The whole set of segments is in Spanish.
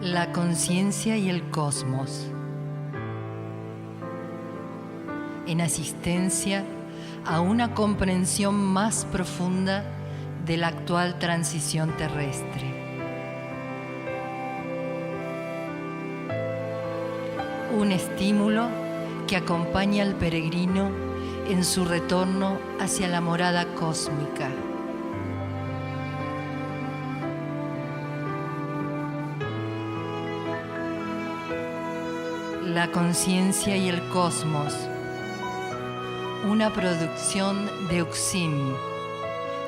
La conciencia y el cosmos. En asistencia a una comprensión más profunda de la actual transición terrestre. Un estímulo que acompaña al peregrino en su retorno hacia la morada cósmica. La conciencia y el cosmos. Una producción de UXIM,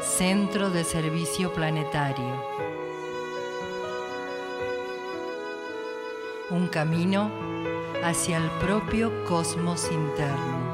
Centro de Servicio Planetario. Un camino hacia el propio cosmos interno.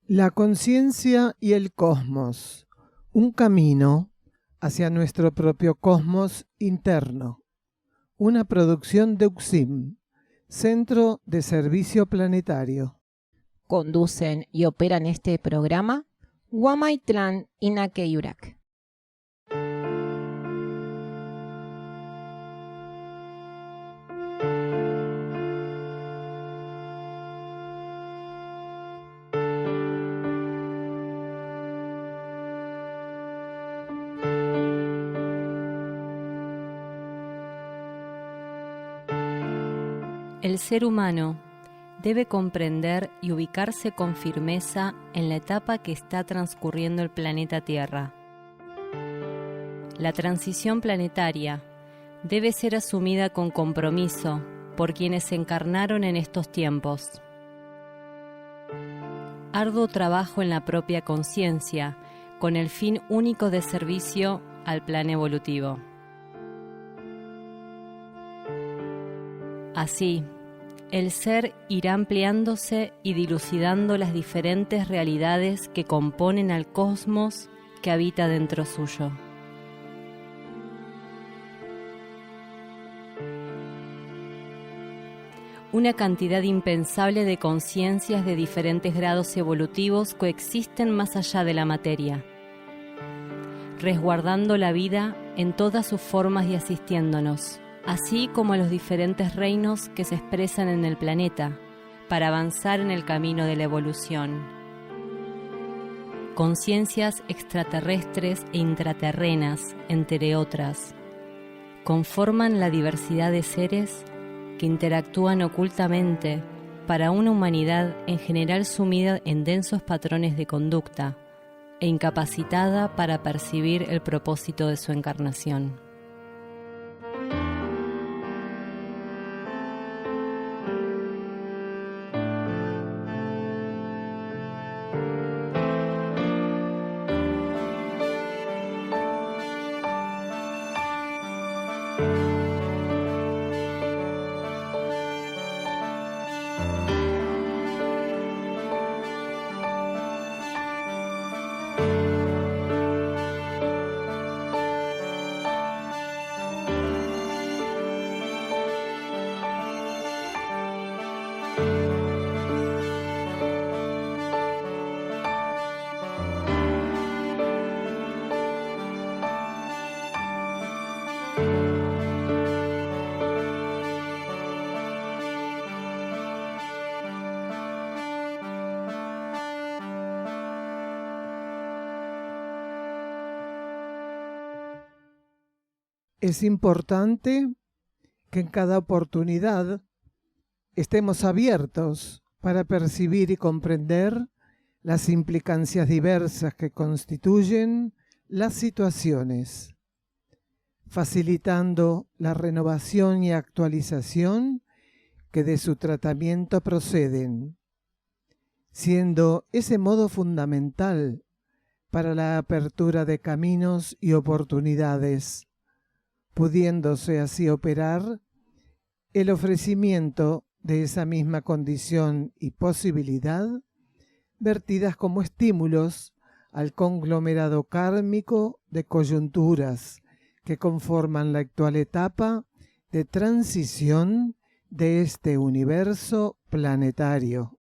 La conciencia y el cosmos, un camino hacia nuestro propio cosmos interno. Una producción de UXIM, Centro de Servicio Planetario. Conducen y operan este programa Guamaitlan Inakeyurak. El ser humano debe comprender y ubicarse con firmeza en la etapa que está transcurriendo el planeta Tierra. La transición planetaria debe ser asumida con compromiso por quienes encarnaron en estos tiempos. Arduo trabajo en la propia conciencia, con el fin único de servicio al plan evolutivo. Así, el ser irá ampliándose y dilucidando las diferentes realidades que componen al cosmos que habita dentro suyo. Una cantidad impensable de conciencias de diferentes grados evolutivos coexisten más allá de la materia, resguardando la vida en todas sus formas y asistiéndonos, así como a los diferentes reinos que se expresan en el planeta, para avanzar en el camino de la evolución. Conciencias extraterrestres e intraterrenas, entre otras, conforman la diversidad de seres que interactúan ocultamente para una humanidad en general sumida en densos patrones de conducta e incapacitada para percibir el propósito de su encarnación. Es importante que en cada oportunidad estemos abiertos para percibir y comprender las implicancias diversas que constituyen las situaciones, facilitando la renovación y actualización que de su tratamiento proceden, siendo ese modo fundamental para la apertura de caminos y oportunidades, pudiéndose así operar el ofrecimiento de esa misma condición y posibilidad, vertidas como estímulos al conglomerado kármico de coyunturas que conforman la actual etapa de transición de este universo planetario.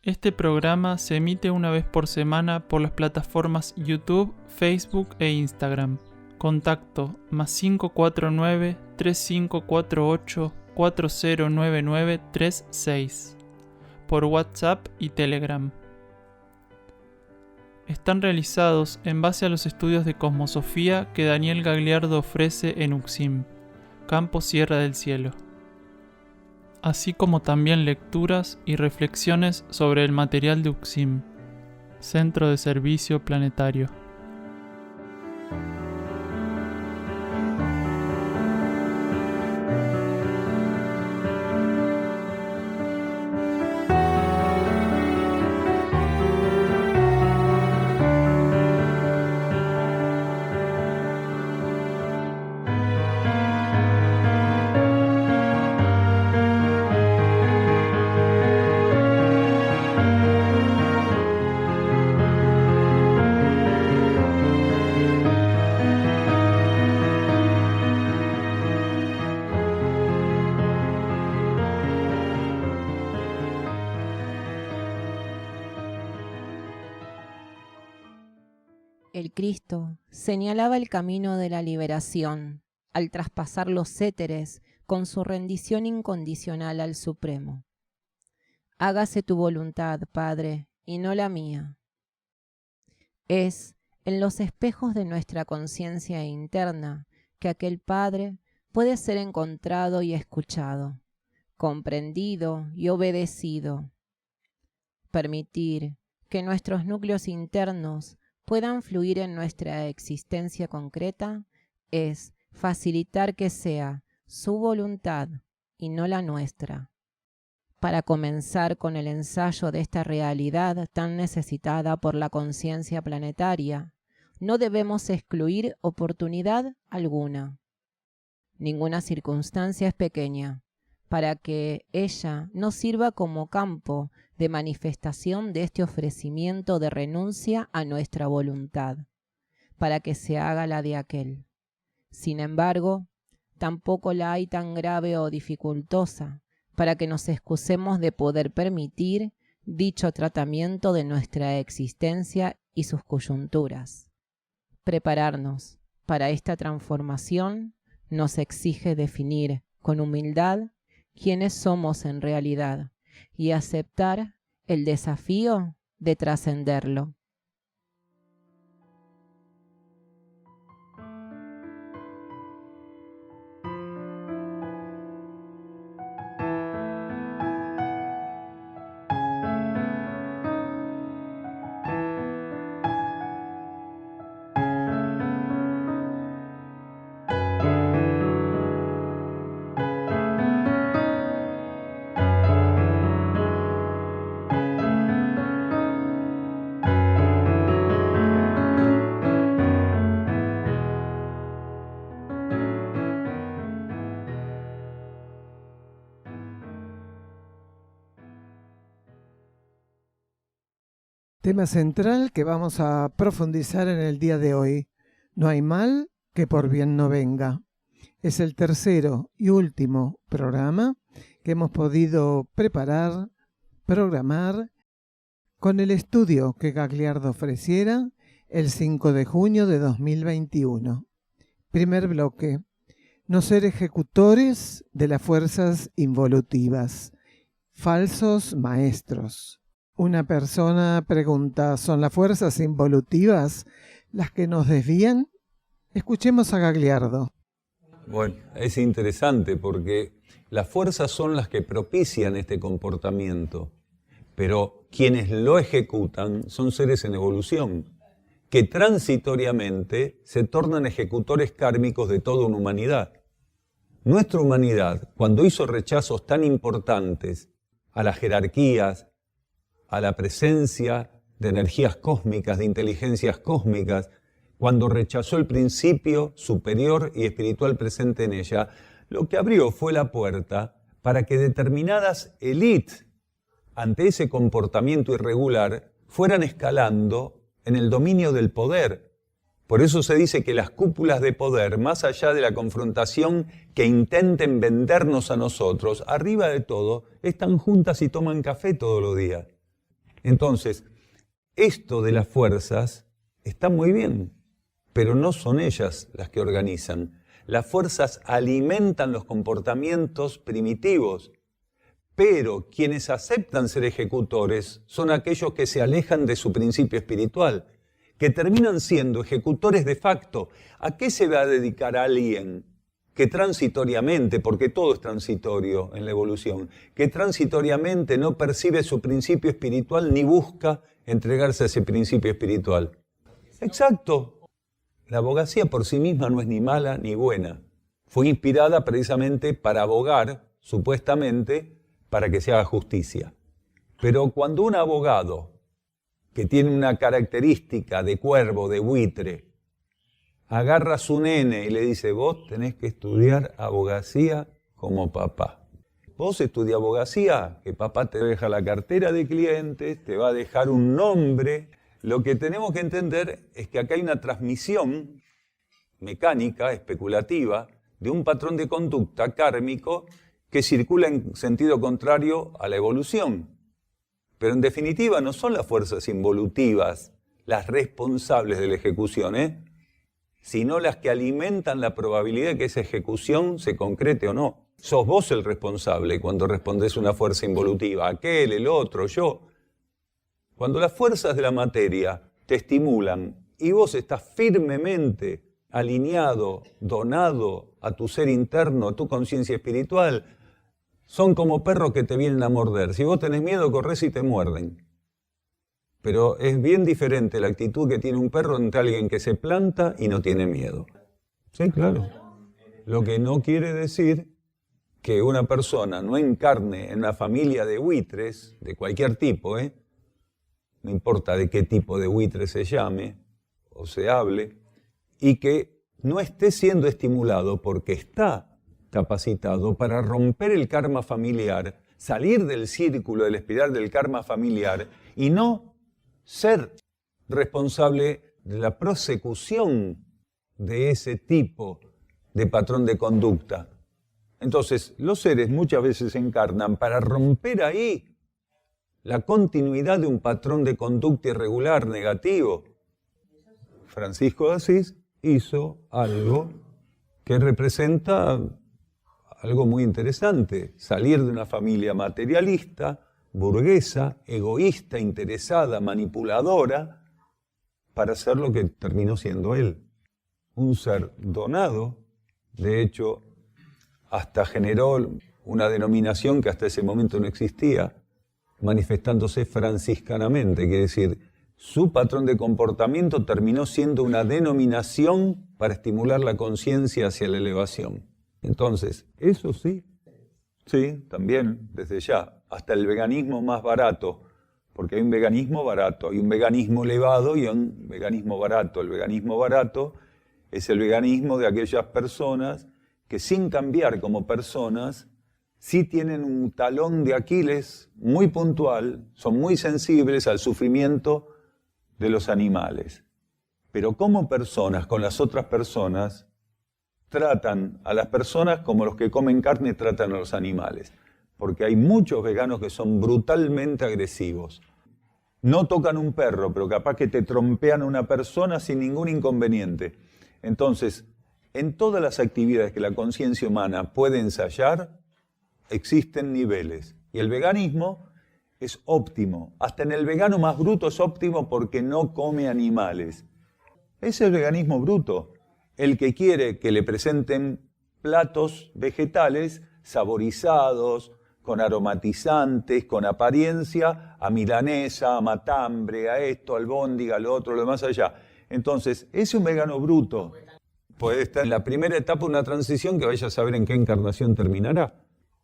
Este programa se emite una vez por semana por las plataformas YouTube, Facebook e Instagram. Contacto +549 3548 409936 por WhatsApp y Telegram. Están realizados en base a los estudios de cosmosofía que Daniel Gagliardo ofrece en UXIM, Campo Sierra del Cielo, así como también lecturas y reflexiones sobre el material de UXIM, Centro de Servicio Planetario. El Cristo señalaba el camino de la liberación al traspasar los éteres con su rendición incondicional al Supremo. Hágase tu voluntad, Padre, y no la mía. Es en los espejos de nuestra conciencia interna que aquel Padre puede ser encontrado y escuchado, comprendido y obedecido. Permitir que nuestros núcleos internos puedan fluir en nuestra existencia concreta es facilitar que sea su voluntad y no la nuestra. Para comenzar con el ensayo de esta realidad tan necesitada por la conciencia planetaria, no debemos excluir oportunidad alguna. Ninguna circunstancia es pequeña, para que ella no sirva como campo de manifestación de este ofrecimiento de renuncia a nuestra voluntad, para que se haga la de aquel. Sin embargo, tampoco la hay tan grave o dificultosa, para que nos excusemos de poder permitir dicho tratamiento de nuestra existencia y sus coyunturas. Prepararnos para esta transformación nos exige definir con humildad quiénes somos en realidad y aceptar el desafío de trascenderlo. Tema central que vamos a profundizar en el día de hoy. No hay mal que por bien no venga. Es el tercero y último programa que hemos podido preparar, programar, con el estudio que Gagliardo ofreciera el 5 de junio de 2021. Primer bloque. No ser ejecutores de las fuerzas involutivas. Falsos maestros. Una persona pregunta, ¿son las fuerzas involutivas las que nos desvían? Escuchemos a Gagliardo. Bueno, es interesante porque las fuerzas son las que propician este comportamiento. pero quienes lo ejecutan son seres en evolución, que transitoriamente se tornan ejecutores kármicos de toda una humanidad. Nuestra humanidad, cuando hizo rechazos tan importantes a las jerarquías, a la presencia de energías cósmicas, de inteligencias cósmicas, cuando rechazó el principio superior y espiritual presente en ella, lo que abrió fue la puerta para que determinadas élites, ante ese comportamiento irregular, fueran escalando en el dominio del poder. Por eso se dice que las cúpulas de poder, más allá de la confrontación que intenten vendernos a nosotros, arriba de todo, están juntas y toman café todos los días. Entonces, esto de las fuerzas está muy bien, pero no son ellas las que organizan. Las fuerzas alimentan los comportamientos primitivos, pero quienes aceptan ser ejecutores son aquellos que se alejan de su principio espiritual, que terminan siendo ejecutores de facto. ¿A qué se va a dedicar alguien que transitoriamente, porque todo es transitorio en la evolución, que transitoriamente no percibe su principio espiritual ni busca entregarse a ese principio espiritual? Exacto. La abogacía por sí misma no es ni mala ni buena. Fue inspirada precisamente para abogar, supuestamente, para que se haga justicia. Pero cuando un abogado que tiene una característica de cuervo, de buitre, agarra a su nene y le dice: vos tenés que estudiar abogacía como papá. Vos estudiás abogacía, que papá te deja la cartera de clientes, te va a dejar un nombre. Lo que tenemos que entender es que acá hay una transmisión mecánica, especulativa, de un patrón de conducta kármico que circula en sentido contrario a la evolución. Pero en definitiva no son las fuerzas involutivas las responsables de la ejecución, sino las que alimentan la probabilidad de que esa ejecución se concrete o no. Sos vos el responsable cuando respondés una fuerza involutiva, aquel, el otro, yo. Cuando las fuerzas de la materia te estimulan y vos estás firmemente alineado, donado a tu ser interno, a tu conciencia espiritual, son como perros que te vienen a morder. Si vos tenés miedo, corres y te muerden. Pero es bien diferente la actitud que tiene un perro ante alguien que se planta y no tiene miedo. Sí, claro. Lo que no quiere decir que una persona no encarne en una familia de buitres, de cualquier tipo, no importa de qué tipo de buitre se llame o se hable, y que no esté siendo estimulado porque está capacitado para romper el karma familiar, salir del círculo, del espiral del karma familiar y no ser responsable de la prosecución de ese tipo de patrón de conducta. Entonces, los seres muchas veces encarnan para romper ahí la continuidad de un patrón de conducta irregular, negativo. Francisco de Asís hizo algo que representa algo muy interesante: salir de una familia materialista, burguesa, egoísta, interesada, manipuladora, para ser lo que terminó siendo él. Un ser donado, de hecho, hasta generó una denominación que hasta ese momento no existía, manifestándose franciscanamente, quiere decir, su patrón de comportamiento terminó siendo una denominación para estimular la conciencia hacia la elevación. Entonces, eso sí, también, desde ya, hasta el veganismo más barato, porque hay un veganismo barato, hay un veganismo elevado y un veganismo barato. El veganismo barato es el veganismo de aquellas personas que sin cambiar como personas, sí tienen un talón de Aquiles muy puntual, son muy sensibles al sufrimiento de los animales. Pero como personas, con las otras personas, tratan a las personas como los que comen carne tratan a los animales. Porque hay muchos veganos que son brutalmente agresivos. No tocan un perro, pero capaz que te trompean a una persona sin ningún inconveniente. Entonces, en todas las actividades que la conciencia humana puede ensayar, existen niveles. Y el veganismo es óptimo. Hasta en el vegano más bruto es óptimo porque no come animales. Ese es el veganismo bruto. El que quiere que le presenten platos vegetales saborizados, con aromatizantes, con apariencia, a milanesa, a matambre, a esto, al albóndiga, a lo otro, lo demás allá. Entonces, ese es un vegano bruto. Puede estar en la primera etapa de una transición que vaya a saber en qué encarnación terminará.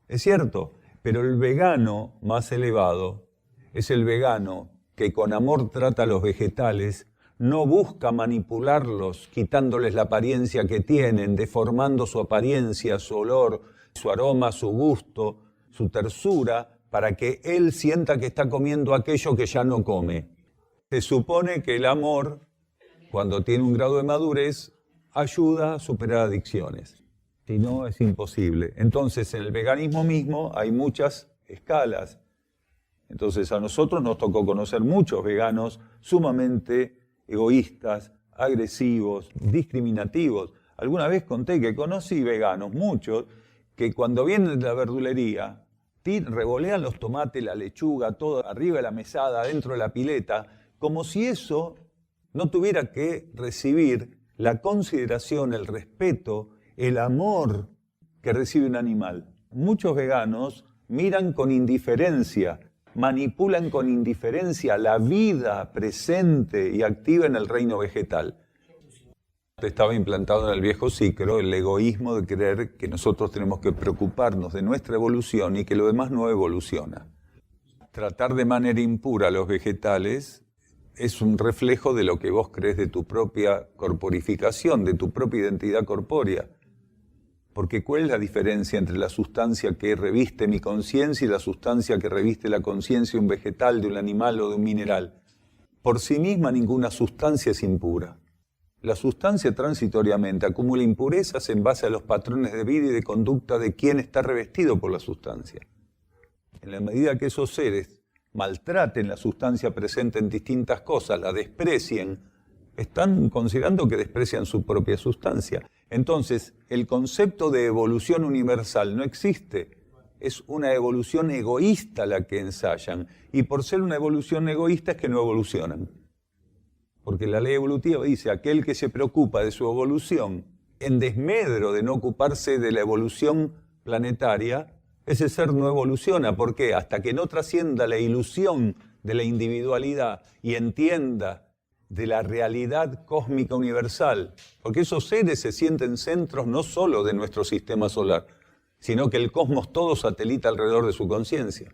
Es cierto, pero el vegano más elevado es el vegano que con amor trata a los vegetales, no busca manipularlos, quitándoles la apariencia que tienen, deformando su apariencia, su olor, su aroma, su gusto, su tersura, para que él sienta que está comiendo aquello que ya no come. Se supone que el amor, cuando tiene un grado de madurez, ayuda a superar adicciones. Si no, es imposible. Entonces, en el veganismo mismo hay muchas escalas. Entonces, a nosotros nos tocó conocer muchos veganos sumamente egoístas, agresivos, discriminativos. Alguna vez conté que conocí veganos, muchos, que cuando vienen de la verdulería, revolean los tomates, la lechuga, todo arriba de la mesada, dentro de la pileta, como si eso no tuviera que recibir la consideración, el respeto, el amor que recibe un animal. Muchos veganos miran con indiferencia, manipulan con indiferencia la vida presente y activa en el reino vegetal. Estaba implantado en el viejo ciclo el egoísmo de creer que nosotros tenemos que preocuparnos de nuestra evolución y que lo demás no evoluciona. Tratar de manera impura a los vegetales es un reflejo de lo que vos crees de tu propia corporificación, de tu propia identidad corpórea. Porque ¿cuál es la diferencia entre la sustancia que reviste mi conciencia y la sustancia que reviste la conciencia de un vegetal, de un animal o de un mineral? Por sí misma ninguna sustancia es impura. La sustancia transitoriamente acumula impurezas en base a los patrones de vida y de conducta de quien está revestido por la sustancia. En la medida que esos seres maltraten la sustancia presente en distintas cosas, la desprecien, están considerando que desprecian su propia sustancia. Entonces, el concepto de evolución universal no existe. Es una evolución egoísta la que ensayan. Y por ser una evolución egoísta es que no evolucionan. Porque la ley evolutiva dice, aquel que se preocupa de su evolución en desmedro de no ocuparse de la evolución planetaria, ese ser no evoluciona. ¿Por qué? Hasta que no trascienda la ilusión de la individualidad y entienda de la realidad cósmica universal. Porque esos seres se sienten centros no solo de nuestro sistema solar, sino que el cosmos todo satelita alrededor de su conciencia.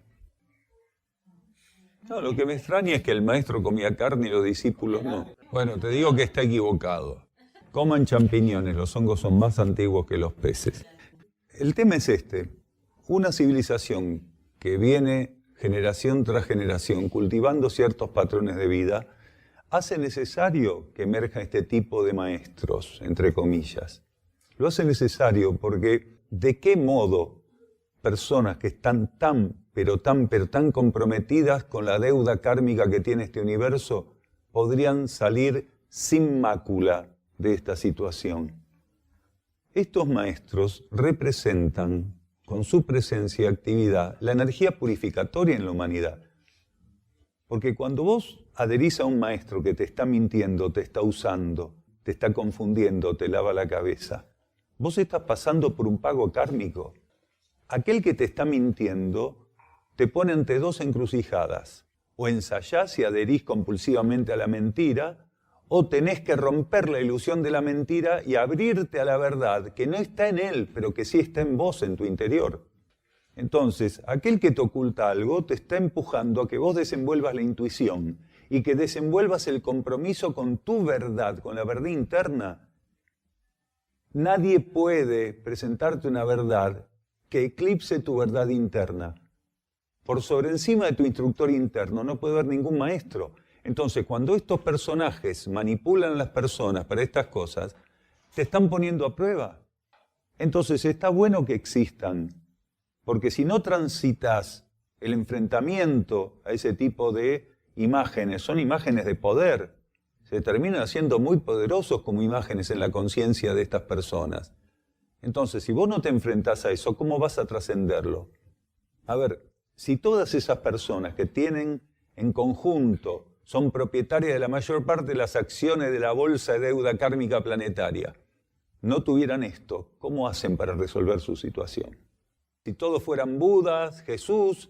No, lo que me extraña es que el maestro comía carne y los discípulos no. Bueno, te digo que está equivocado. Coman champiñones, los hongos son más antiguos que los peces. El tema es este. Una civilización que viene generación tras generación cultivando ciertos patrones de vida hace necesario que emerja este tipo de maestros, entre comillas. Lo hace necesario porque ¿de qué modo personas que están tan comprometidas con la deuda kármica que tiene este universo podrían salir sin mácula de esta situación? Estos maestros representan, con su presencia y actividad, la energía purificatoria en la humanidad. Porque cuando vos adherís a un maestro que te está mintiendo, te está usando, te está confundiendo, te lava la cabeza, vos estás pasando por un pago kármico. Aquel que te está mintiendo te pone ante dos encrucijadas. O ensayás y adherís compulsivamente a la mentira, o tenés que romper la ilusión de la mentira y abrirte a la verdad, que no está en él, pero que sí está en vos, en tu interior. Entonces, aquel que te oculta algo te está empujando a que vos desenvuelvas la intuición y que desenvuelvas el compromiso con tu verdad, con la verdad interna. Nadie puede presentarte una verdad que eclipse tu verdad interna. Por sobre encima de tu instructor interno no puede haber ningún maestro. Entonces, cuando estos personajes manipulan a las personas para estas cosas, te están poniendo a prueba. Entonces, está bueno que existan, porque si no transitas el enfrentamiento a ese tipo de imágenes, son imágenes de poder, se terminan haciendo muy poderosos como imágenes en la conciencia de estas personas. Entonces, si vos no te enfrentás a eso, ¿cómo vas a trascenderlo? A ver, si todas esas personas que tienen en conjunto son propietarias de la mayor parte de las acciones de la bolsa de deuda kármica planetaria, no tuvieran esto, ¿cómo hacen para resolver su situación? Si todos fueran Budas, Jesús,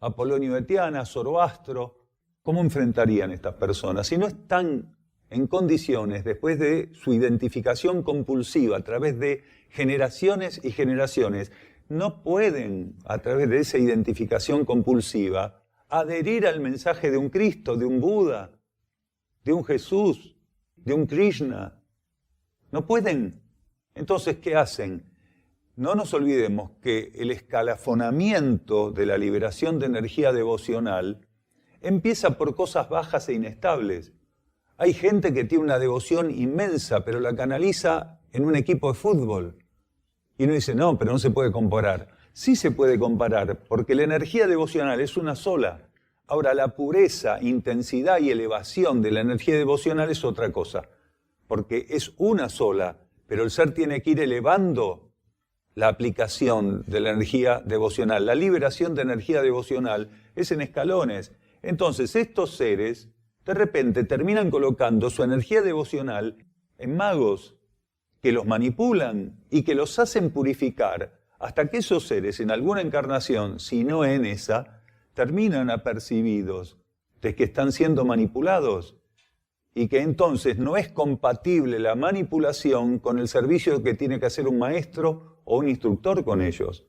Apolonio de Tiana, Zoroastro, ¿cómo enfrentarían estas personas? Si no están en condiciones, después de su identificación compulsiva, a través de generaciones y generaciones, no pueden, a través de esa identificación compulsiva, adherir al mensaje de un Cristo, de un Buda, de un Jesús, de un Krishna. No pueden. Entonces, ¿qué hacen? No nos olvidemos que el escalafonamiento de la liberación de energía devocional empieza por cosas bajas e inestables. Hay gente que tiene una devoción inmensa, pero la canaliza en un equipo de fútbol. Y uno dice, no, pero no se puede comparar. Sí se puede comparar, porque la energía devocional es una sola. Ahora, la pureza, intensidad y elevación de la energía devocional es otra cosa, porque es una sola, pero el ser tiene que ir elevando la aplicación de la energía devocional. La liberación de energía devocional es en escalones. Entonces, estos seres, de repente, terminan colocando su energía devocional en magos que los manipulan y que los hacen purificar hasta que esos seres, en alguna encarnación, si no en esa, terminan apercibidos de que están siendo manipulados y que entonces no es compatible la manipulación con el servicio que tiene que hacer un maestro o un instructor con ellos.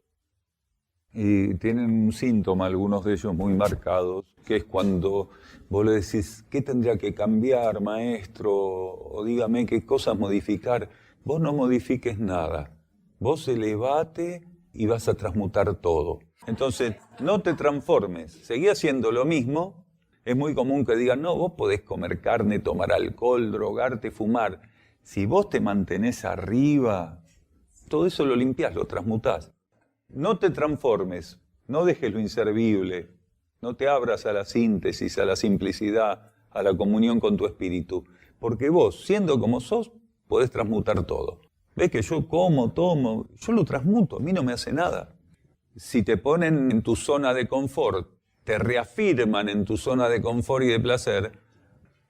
Y tienen un síntoma, algunos de ellos muy marcados, que es cuando vos le decís, ¿qué tendría que cambiar, maestro? O dígame qué cosas modificar. Vos no modifiques nada. Vos elevate y vas a transmutar todo. Entonces, no te transformes. Seguí haciendo lo mismo. Es muy común que digan, no, vos podés comer carne, tomar alcohol, drogarte, fumar. Si vos te mantenés arriba, todo eso lo limpiás, lo transmutás. No te transformes, no dejes lo inservible, no te abras a la síntesis, a la simplicidad, a la comunión con tu espíritu. Porque vos, siendo como sos, podés transmutar todo. Ves que yo como, tomo, yo lo transmuto, a mí no me hace nada. Si te ponen en tu zona de confort, te reafirman en tu zona de confort y de placer,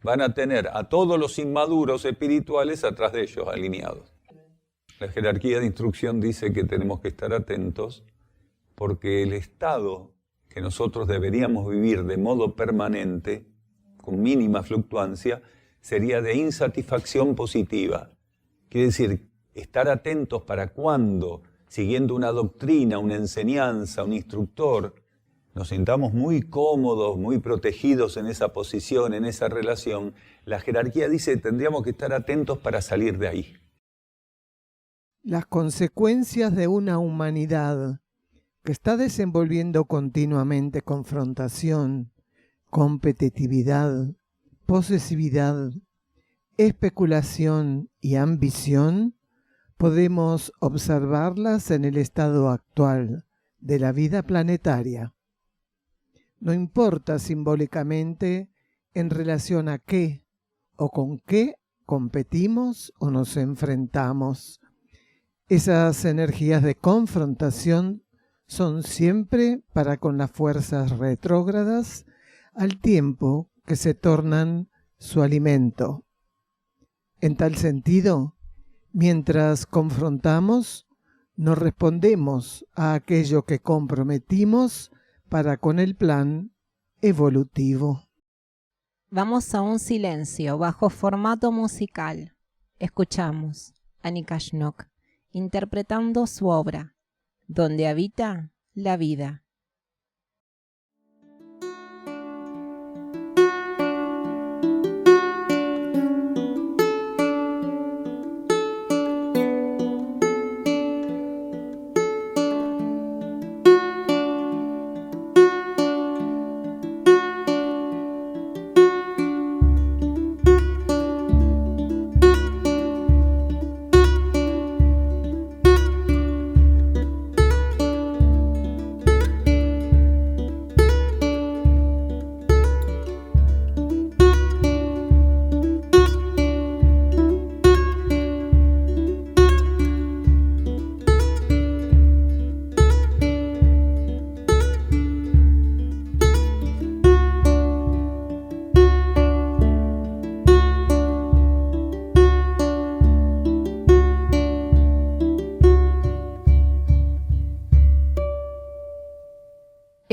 van a tener a todos los inmaduros espirituales atrás de ellos, alineados. La jerarquía de instrucción dice que tenemos que estar atentos porque el estado que nosotros deberíamos vivir de modo permanente, con mínima fluctuancia, sería de insatisfacción positiva. Quiere decir, estar atentos para cuando, siguiendo una doctrina, una enseñanza, un instructor, nos sintamos muy cómodos, muy protegidos en esa posición, en esa relación. La jerarquía dice que tendríamos que estar atentos para salir de ahí. Las consecuencias de una humanidad que está desenvolviendo continuamente confrontación, competitividad, posesividad, especulación y ambición, podemos observarlas en el estado actual de la vida planetaria. No importa simbólicamente en relación a qué o con qué competimos o nos enfrentamos. Esas energías de confrontación son siempre para con las fuerzas retrógradas al tiempo que se tornan su alimento. En tal sentido, mientras confrontamos, nos respondemos a aquello que comprometimos para con el plan evolutivo. Vamos a un silencio bajo formato musical. Escuchamos a Nikashnok interpretando su obra, Donde habita la vida.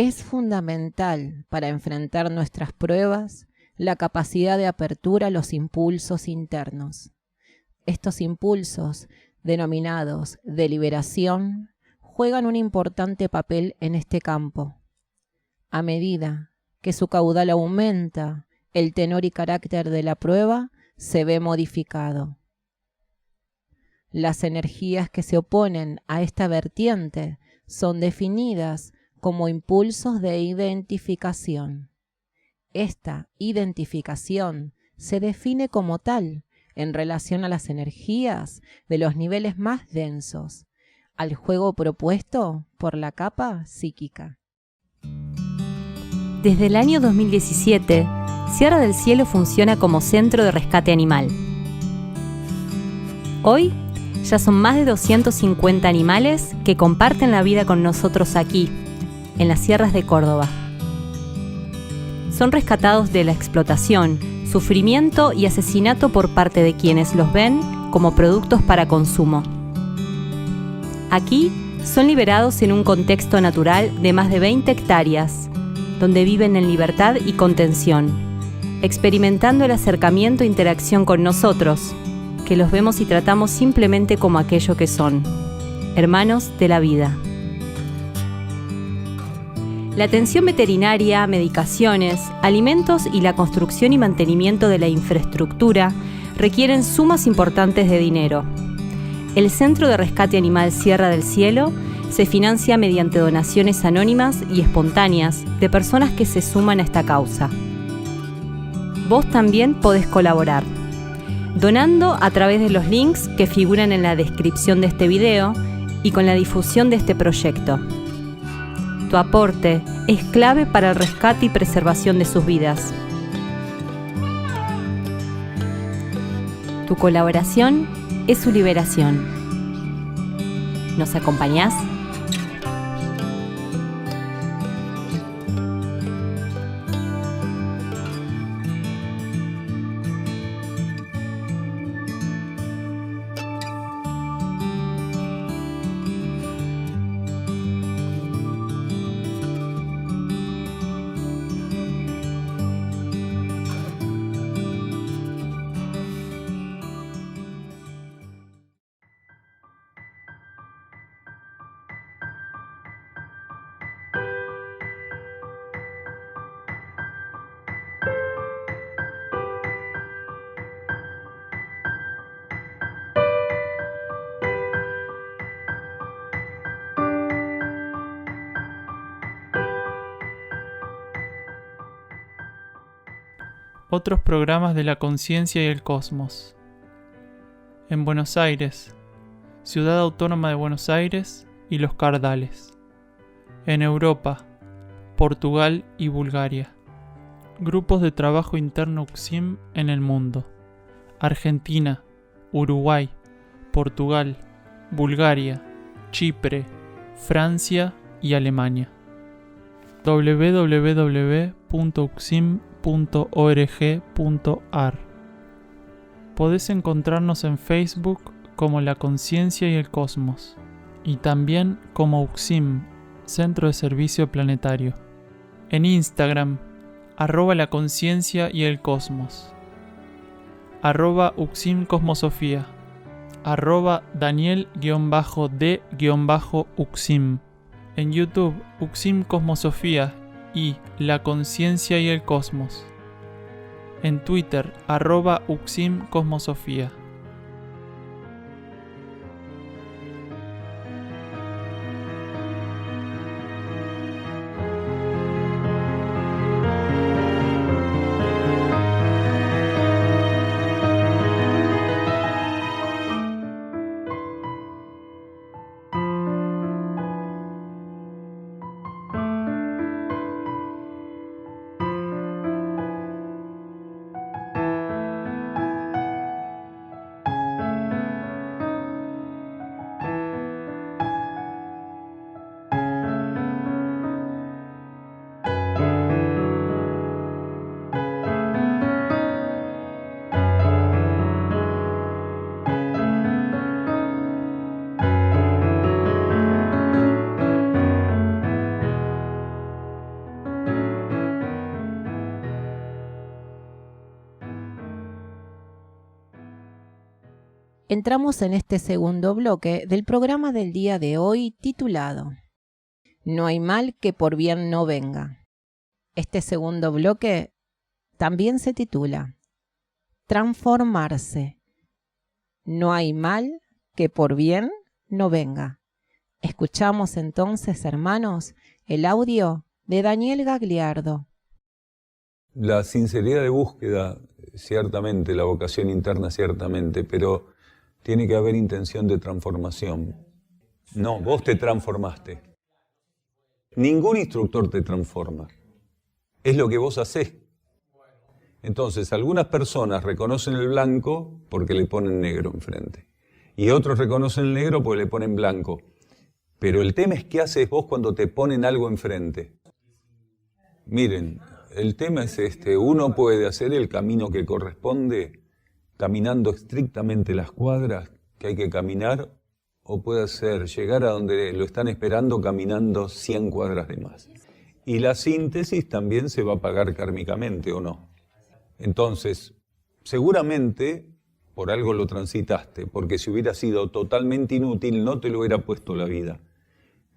Es fundamental para enfrentar nuestras pruebas la capacidad de apertura a los impulsos internos. Estos impulsos, denominados de liberación, juegan un importante papel en este campo. A medida que su caudal aumenta, el tenor y carácter de la prueba se ve modificado. Las energías que se oponen a esta vertiente son definidas como impulsos de identificación. Esta identificación se define como tal en relación a las energías de los niveles más densos, al juego propuesto por la capa psíquica. Desde el año 2017, Sierra del Cielo funciona como centro de rescate animal. Hoy ya son más de 250 animales que comparten la vida con nosotros aquí, en las sierras de Córdoba. Son rescatados de la explotación, sufrimiento y asesinato por parte de quienes los ven como productos para consumo. Aquí son liberados en un contexto natural de más de 20 hectáreas, donde viven en libertad y contención, experimentando el acercamiento e interacción con nosotros, que los vemos y tratamos simplemente como aquello que son, hermanos de la vida. La atención veterinaria, medicaciones, alimentos y la construcción y mantenimiento de la infraestructura requieren sumas importantes de dinero. El Centro de Rescate Animal Sierra del Cielo se financia mediante donaciones anónimas y espontáneas de personas que se suman a esta causa. Vos también podés colaborar, donando a través de los links que figuran en la descripción de este video y con la difusión de este proyecto. Tu aporte es clave para el rescate y preservación de sus vidas. Tu colaboración es su liberación. ¿Nos acompañás? Otros programas de la conciencia y el cosmos. En Buenos Aires, Ciudad Autónoma de Buenos Aires y Los Cardales. En Europa, Portugal y Bulgaria. Grupos de trabajo interno UCSIM en el mundo. Argentina, Uruguay, Portugal, Bulgaria, Chipre, Francia y Alemania. www.ucsim.org.ar. Podés encontrarnos en Facebook como La Conciencia y el Cosmos y también como UCSIM, Centro de Servicio Planetario. En Instagram, @La Conciencia y el Cosmos, @UCSIM Cosmosofía, @Daniel_D_UCSIM. En YouTube, UCSIM Cosmosofía y La Conciencia y el Cosmos. En Twitter, @UCSIM Cosmosofía. entramos en este segundo bloque del programa del día de hoy titulado No hay mal que por bien no venga. Este segundo bloque también se titula Transformarse. No hay mal que por bien no venga. Escuchamos entonces, hermanos, el audio de Daniel Gagliardo. La sinceridad de búsqueda, ciertamente, la vocación interna, ciertamente, pero tiene que haber intención de transformación. No, vos te transformaste. Ningún instructor te transforma. Es lo que vos hacés. Entonces, algunas personas reconocen el blanco porque le ponen negro enfrente. Y otros reconocen el negro porque le ponen blanco. Pero el tema es qué haces vos cuando te ponen algo enfrente. Miren, el tema es este. Uno puede hacer el camino que corresponde caminando estrictamente las cuadras que hay que caminar, o puede hacer llegar a donde lo están esperando caminando 100 cuadras de más. Y la síntesis también se va a pagar kármicamente, ¿o no? Entonces, seguramente por algo lo transitaste, porque si hubiera sido totalmente inútil no te lo hubiera puesto la vida.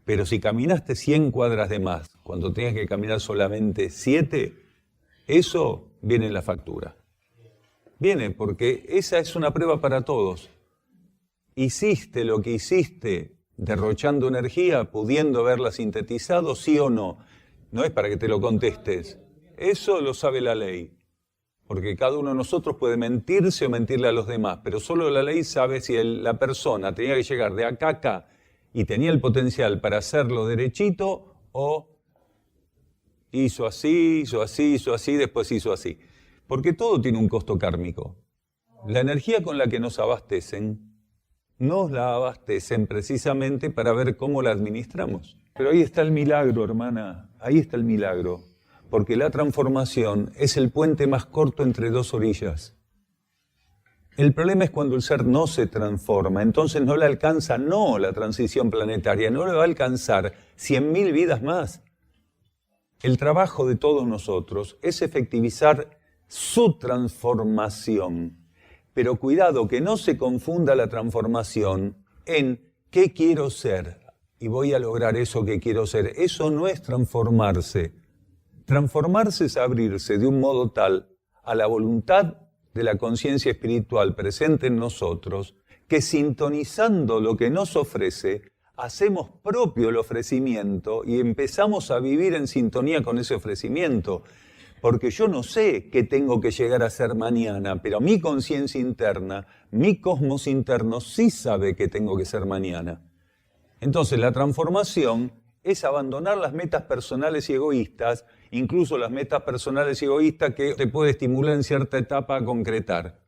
Pero si caminaste 100 cuadras de más, cuando tenías que caminar solamente 7, eso viene en la factura. Viene porque esa es una prueba para todos. ¿Hiciste lo que hiciste derrochando energía, pudiendo haberla sintetizado, sí o no? No es para que te lo contestes. Eso lo sabe la ley. Porque cada uno de nosotros puede mentirse o mentirle a los demás, pero solo la ley sabe si la persona tenía que llegar de acá a acá y tenía el potencial para hacerlo derechito, o hizo así, después hizo así. Porque todo tiene un costo kármico. La energía con la que nos la abastecen precisamente para ver cómo la administramos. Pero ahí está el milagro, hermana, ahí está el milagro. Porque la transformación es el puente más corto entre dos orillas. El problema es cuando el ser no se transforma, entonces no le alcanza, no la transición planetaria, no le va a alcanzar 100.000 vidas más. El trabajo de todos nosotros es efectivizar su transformación. Pero cuidado, que no se confunda la transformación en ¿qué quiero ser? Y voy a lograr eso que quiero ser. Eso no es transformarse. Transformarse es abrirse de un modo tal a la voluntad de la conciencia espiritual presente en nosotros, que sintonizando lo que nos ofrece, hacemos propio el ofrecimiento y empezamos a vivir en sintonía con ese ofrecimiento. Porque yo no sé qué tengo que llegar a ser mañana, pero mi conciencia interna, mi cosmos interno sí sabe qué tengo que ser mañana. Entonces la transformación es abandonar las metas personales y egoístas, incluso las metas personales y egoístas que te puede estimular en cierta etapa a concretar.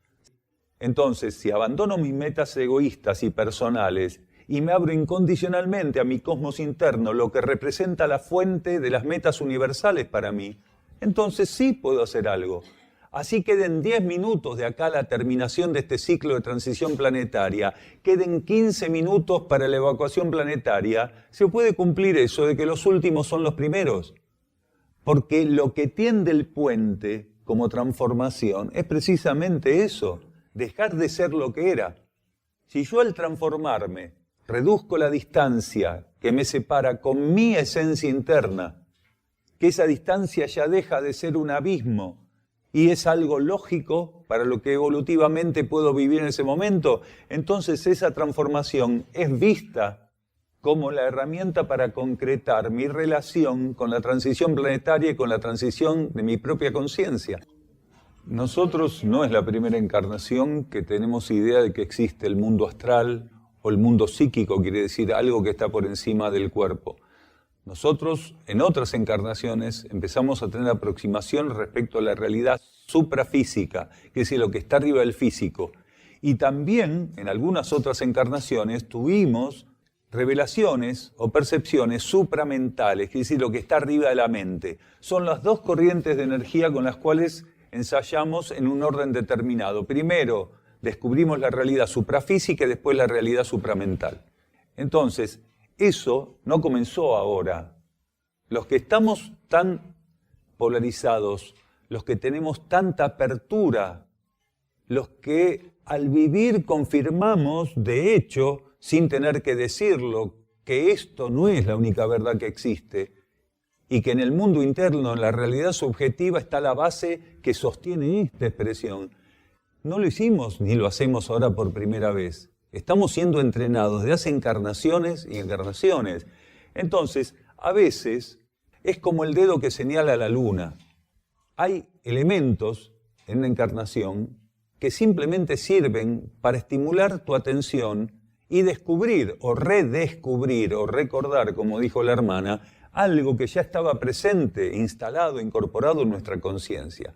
Entonces, si abandono mis metas egoístas y personales y me abro incondicionalmente a mi cosmos interno, lo que representa la fuente de las metas universales para mí, entonces sí puedo hacer algo. Así queden 10 minutos de acá a la terminación de este ciclo de transición planetaria, queden 15 minutos para la evacuación planetaria, se puede cumplir eso de que los últimos son los primeros. Porque lo que tiende el puente como transformación es precisamente eso, dejar de ser lo que era. Si yo al transformarme reduzco la distancia que me separa con mi esencia interna, que esa distancia ya deja de ser un abismo y es algo lógico para lo que evolutivamente puedo vivir en ese momento, entonces esa transformación es vista como la herramienta para concretar mi relación con la transición planetaria y con la transición de mi propia conciencia. Nosotros no es la primera encarnación que tenemos idea de que existe el mundo astral o el mundo psíquico, quiere decir algo que está por encima del cuerpo. Nosotros, en otras encarnaciones, empezamos a tener aproximación respecto a la realidad suprafísica, que es lo que está arriba del físico. Y también, en algunas otras encarnaciones, tuvimos revelaciones o percepciones supramentales, que es decir, lo que está arriba de la mente. Son las dos corrientes de energía con las cuales ensayamos en un orden determinado. Primero, descubrimos la realidad suprafísica y después la realidad supramental. Entonces, eso no comenzó ahora. Los que estamos tan polarizados, los que tenemos tanta apertura, los que al vivir confirmamos, de hecho, sin tener que decirlo, que esto no es la única verdad que existe y que en el mundo interno, en la realidad subjetiva, está la base que sostiene esta expresión. No lo hicimos ni lo hacemos ahora por primera vez. Estamos siendo entrenados de hace encarnaciones y encarnaciones. Entonces, a veces es como el dedo que señala la luna. Hay elementos en la encarnación que simplemente sirven para estimular tu atención y descubrir o redescubrir o recordar, como dijo la hermana, algo que ya estaba presente, instalado, incorporado en nuestra conciencia.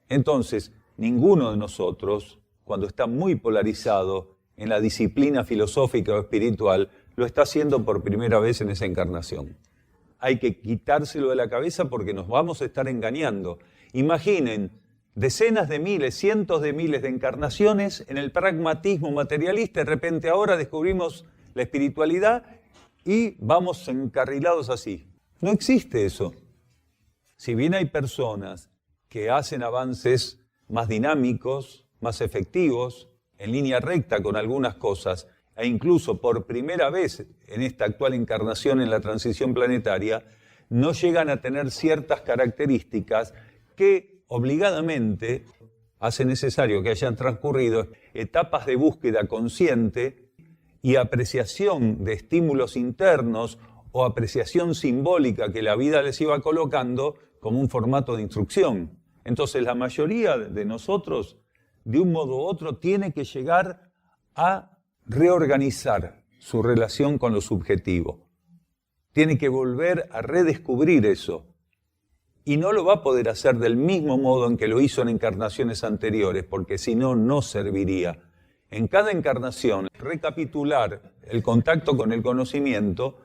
Entonces, ninguno de nosotros, cuando está muy polarizado en la disciplina filosófica o espiritual, lo está haciendo por primera vez en esa encarnación. Hay que quitárselo de la cabeza porque nos vamos a estar engañando. Imaginen decenas de miles, cientos de miles de encarnaciones en el pragmatismo materialista. De repente ahora descubrimos la espiritualidad y vamos encarrilados así. No existe eso. Si bien hay personas que hacen avances más dinámicos, más efectivos, en línea recta con algunas cosas, e incluso por primera vez en esta actual encarnación en la transición planetaria, no llegan a tener ciertas características que obligadamente hace necesario que hayan transcurrido etapas de búsqueda consciente y apreciación de estímulos internos o apreciación simbólica que la vida les iba colocando como un formato de instrucción. Entonces la mayoría de nosotros, de un modo u otro, tiene que llegar a reorganizar su relación con lo subjetivo. Tiene que volver a redescubrir eso. Y no lo va a poder hacer del mismo modo en que lo hizo en encarnaciones anteriores, porque si no, no serviría. En cada encarnación, recapitular el contacto con el conocimiento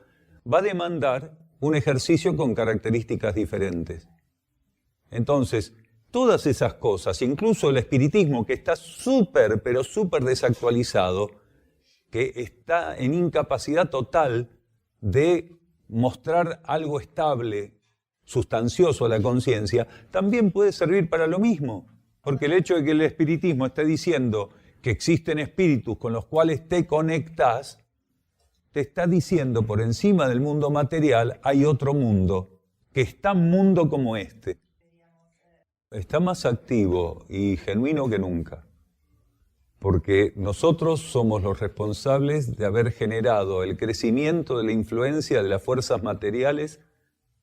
va a demandar un ejercicio con características diferentes. Entonces, todas esas cosas, incluso el espiritismo, que está súper, pero súper desactualizado, que está en incapacidad total de mostrar algo estable, sustancioso a la conciencia, también puede servir para lo mismo. Porque el hecho de que el espiritismo esté diciendo que existen espíritus con los cuales te conectás, te está diciendo por encima del mundo material hay otro mundo, que es tan mundo como este. Está más activo y genuino que nunca. Porque nosotros somos los responsables de haber generado el crecimiento de la influencia de las fuerzas materiales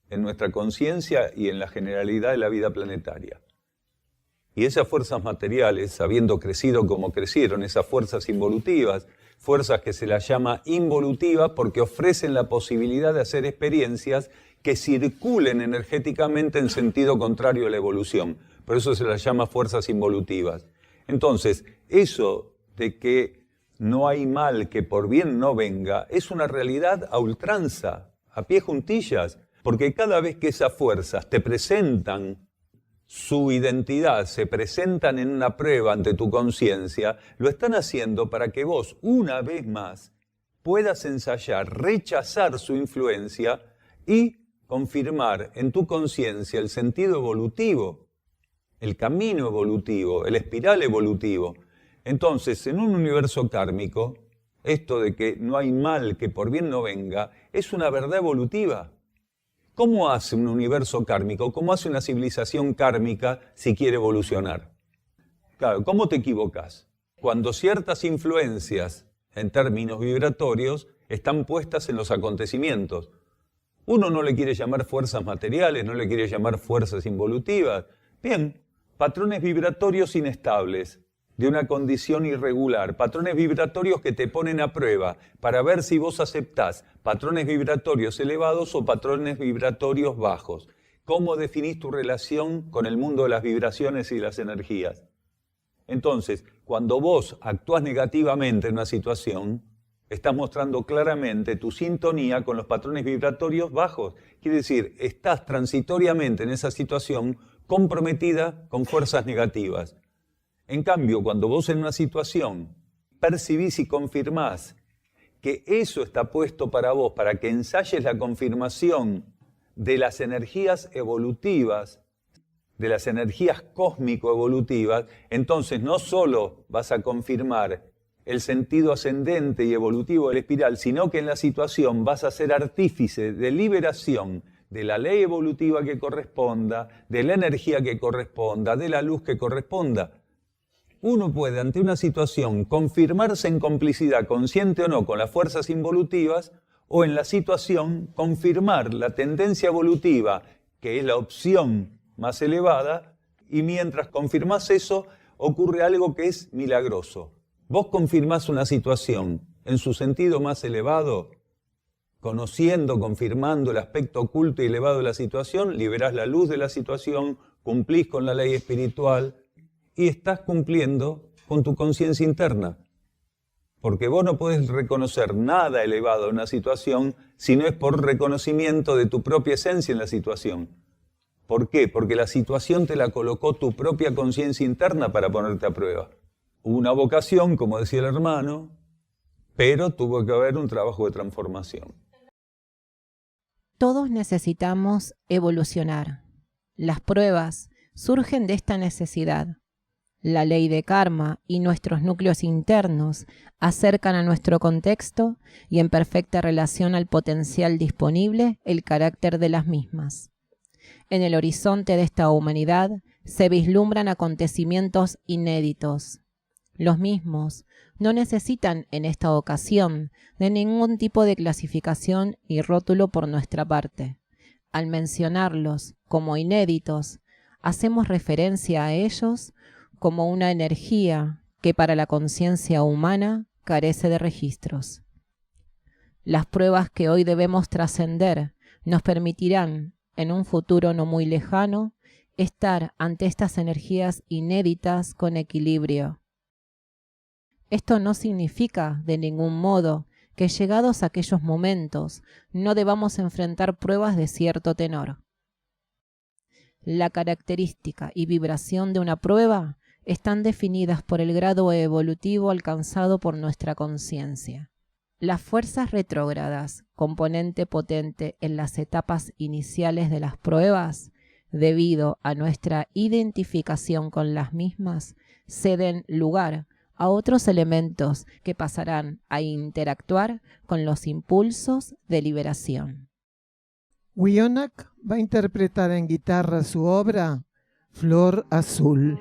en nuestra conciencia y en la generalidad de la vida planetaria. Y esas fuerzas materiales, habiendo crecido como crecieron, esas fuerzas involutivas, fuerzas que se las llama involutivas porque ofrecen la posibilidad de hacer experiencias que circulen energéticamente en sentido contrario a la evolución. Por eso se las llama fuerzas involutivas. Entonces, eso de que no hay mal que por bien no venga, es una realidad a ultranza, a pie juntillas. Porque cada vez que esas fuerzas te presentan su identidad, se presentan en una prueba ante tu conciencia, lo están haciendo para que vos, una vez más, puedas ensayar, rechazar su influencia y confirmar en tu conciencia el sentido evolutivo, el camino evolutivo, el espiral evolutivo. Entonces, en un universo kármico, esto de que no hay mal que por bien no venga, es una verdad evolutiva. ¿Cómo hace un universo kármico? ¿Cómo hace una civilización kármica si quiere evolucionar? Claro, ¿cómo te equivocas? Cuando ciertas influencias, en términos vibratorios, están puestas en los acontecimientos. Uno no le quiere llamar fuerzas materiales, no le quiere llamar fuerzas involutivas. Bien, patrones vibratorios inestables, de una condición irregular, patrones vibratorios que te ponen a prueba para ver si vos aceptás patrones vibratorios elevados o patrones vibratorios bajos. ¿Cómo definís tu relación con el mundo de las vibraciones y las energías? Entonces, cuando vos actuás negativamente en una situación, estás mostrando claramente tu sintonía con los patrones vibratorios bajos. Quiere decir, estás transitoriamente en esa situación comprometida con fuerzas negativas. En cambio, cuando vos en una situación percibís y confirmás que eso está puesto para vos, para que ensayes la confirmación de las energías evolutivas, de las energías cósmico-evolutivas, entonces no solo vas a confirmar el sentido ascendente y evolutivo de la espiral, sino que en la situación vas a ser artífice de liberación de la ley evolutiva que corresponda, de la energía que corresponda, de la luz que corresponda. Uno puede, ante una situación, confirmarse en complicidad, consciente o no, con las fuerzas involutivas, o en la situación confirmar la tendencia evolutiva, que es la opción más elevada, y mientras confirmás eso, ocurre algo que es milagroso. Vos confirmás una situación en su sentido más elevado, conociendo, confirmando el aspecto oculto y elevado de la situación, liberás la luz de la situación, cumplís con la ley espiritual y estás cumpliendo con tu conciencia interna. Porque vos no podés reconocer nada elevado en una situación si no es por reconocimiento de tu propia esencia en la situación. ¿Por qué? Porque la situación te la colocó tu propia conciencia interna para ponerte a prueba. Hubo una vocación, como decía el hermano, pero tuvo que haber un trabajo de transformación. Todos necesitamos evolucionar. Las pruebas surgen de esta necesidad. La ley de karma y nuestros núcleos internos acercan a nuestro contexto y en perfecta relación al potencial disponible el carácter de las mismas. En el horizonte de esta humanidad se vislumbran acontecimientos inéditos. Los mismos no necesitan en esta ocasión de ningún tipo de clasificación y rótulo por nuestra parte. Al mencionarlos como inéditos, hacemos referencia a ellos como una energía que para la conciencia humana carece de registros. Las pruebas que hoy debemos trascender nos permitirán, en un futuro no muy lejano, estar ante estas energías inéditas con equilibrio. Esto no significa de ningún modo que llegados a aquellos momentos no debamos enfrentar pruebas de cierto tenor. La característica y vibración de una prueba están definidas por el grado evolutivo alcanzado por nuestra conciencia. Las fuerzas retrógradas, componente potente en las etapas iniciales de las pruebas, debido a nuestra identificación con las mismas, ceden lugar a otros elementos que pasarán a interactuar con los impulsos de liberación. Wionak va a interpretar en guitarra su obra Flor Azul.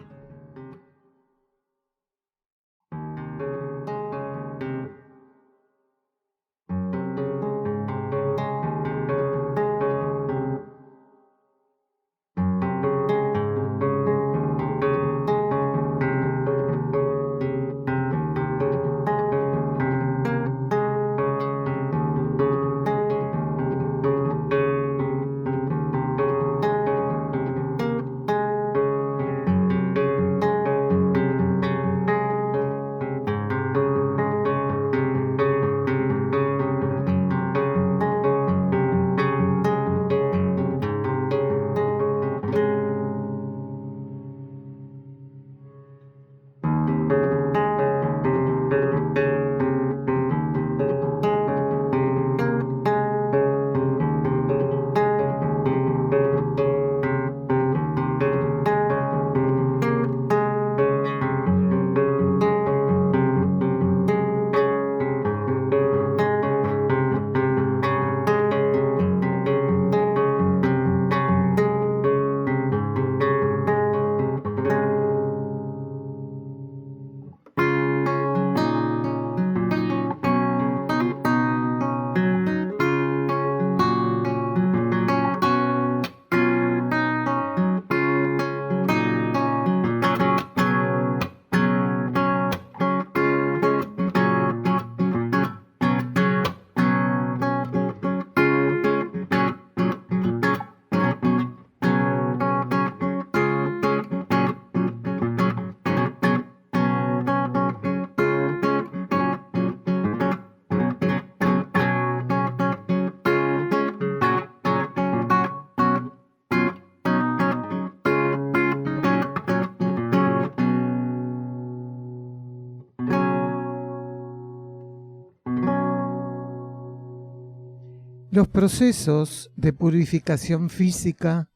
Los procesos de purificación física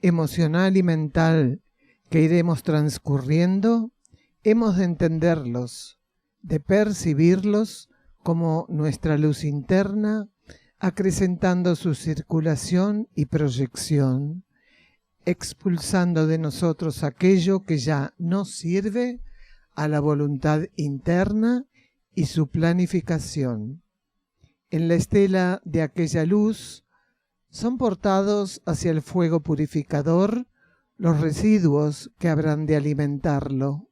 emocional y mental que iremos transcurriendo, hemos de entenderlos, de percibirlos como nuestra luz interna, acrecentando su circulación y proyección, expulsando de nosotros aquello que ya no sirve a la voluntad interna y su planificación. En la estela de aquella luz son portados hacia el fuego purificador los residuos que habrán de alimentarlo.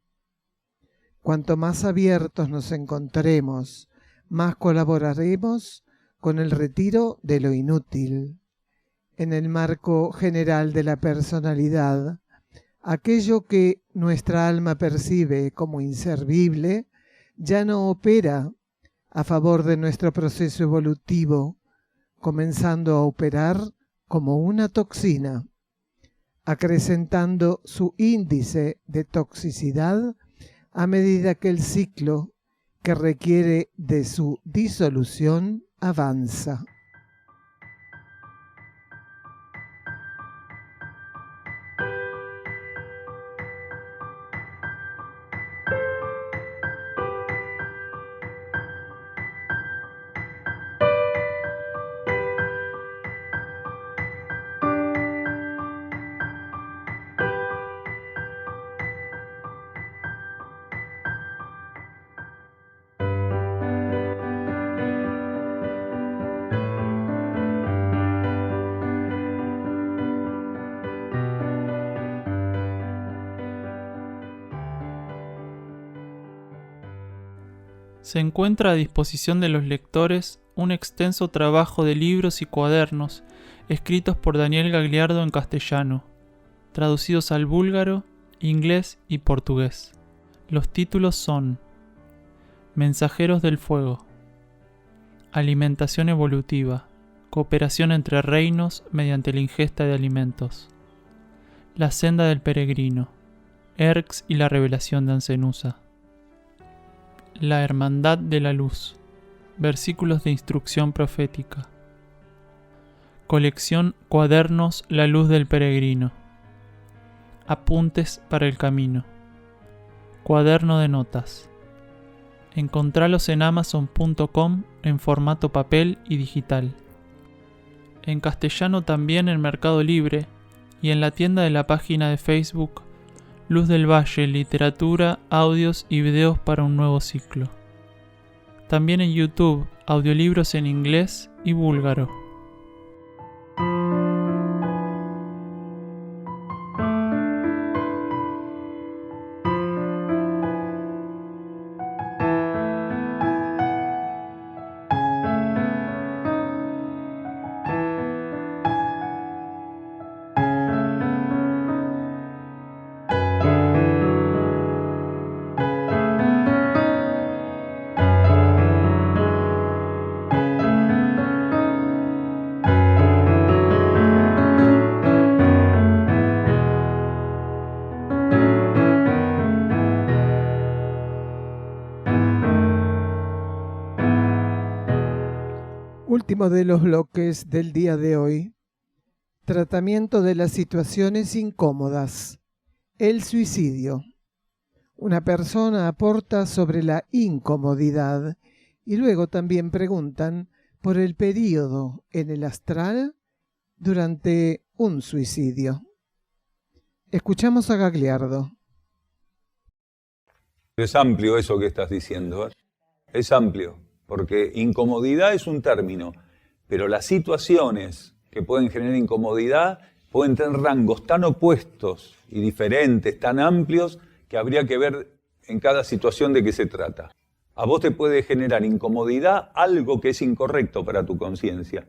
Cuanto más abiertos nos encontremos, más colaboraremos con el retiro de lo inútil. En el marco general de la personalidad, aquello que nuestra alma percibe como inservible ya no opera a favor de nuestro proceso evolutivo, comenzando a operar como una toxina, acrecentando su índice de toxicidad a medida que el ciclo que requiere de su disolución avanza. Se encuentra a disposición de los lectores un extenso trabajo de libros y cuadernos escritos por Daniel Gagliardo en castellano, traducidos al búlgaro, inglés y portugués. Los títulos son Mensajeros del Fuego, Alimentación Evolutiva, Cooperación entre reinos mediante la ingesta de alimentos, La Senda del Peregrino, Erx y la Revelación de Ancenusa, La Hermandad de la Luz, versículos de instrucción profética. Colección Cuadernos La Luz del Peregrino. Apuntes para el camino. Cuaderno de notas. Encontralos en amazon.com en formato papel y digital. En castellano también en Mercado Libre y en la tienda de la página de Facebook Luz del Valle, literatura, audios y videos para un nuevo ciclo. También en YouTube, audiolibros en inglés y búlgaro. Último de los bloques del día de hoy. Tratamiento de las situaciones incómodas. El suicidio. Una persona aporta sobre la incomodidad y luego también preguntan por el periodo en el astral durante un suicidio. Escuchamos a Gagliardo. Es amplio eso que estás diciendo, ¿eh? Es amplio, porque incomodidad es un término, pero las situaciones que pueden generar incomodidad pueden tener rangos tan opuestos y diferentes, tan amplios, que habría que ver en cada situación de qué se trata. A vos te puede generar incomodidad algo que es incorrecto para tu conciencia,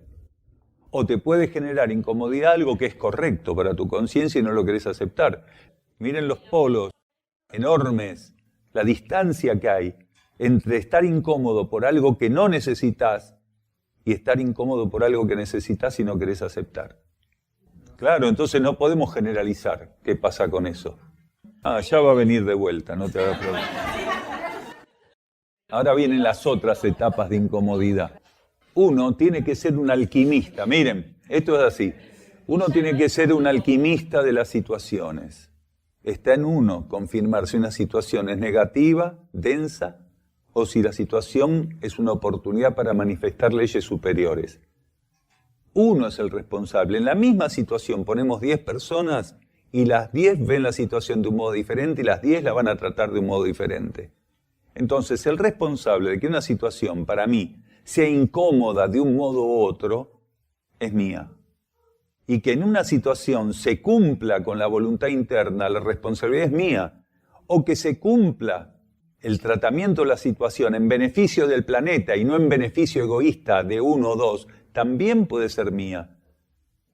o te puede generar incomodidad algo que es correcto para tu conciencia y no lo querés aceptar. Miren los polos enormes, la distancia que hay entre estar incómodo por algo que no necesitas y estar incómodo por algo que necesitas y no querés aceptar. Claro, entonces no podemos generalizar qué pasa con eso. Ya va a venir de vuelta, no te hagas problema. Ahora vienen las otras etapas de incomodidad. Uno tiene que ser un alquimista. Miren, esto es así. Uno tiene que ser un alquimista de las situaciones. Está en uno confirmar si una situación es negativa, densa, o si la situación es una oportunidad para manifestar leyes superiores. Uno es el responsable. En la misma situación ponemos 10 personas y las 10 ven la situación de un modo diferente y las 10 la van a tratar de un modo diferente. Entonces, el responsable de que una situación para mí sea incómoda de un modo u otro es mía. Y que en una situación se cumpla con la voluntad interna, la responsabilidad es mía. O que se cumpla el tratamiento de la situación en beneficio del planeta y no en beneficio egoísta de uno o dos, también puede ser mía.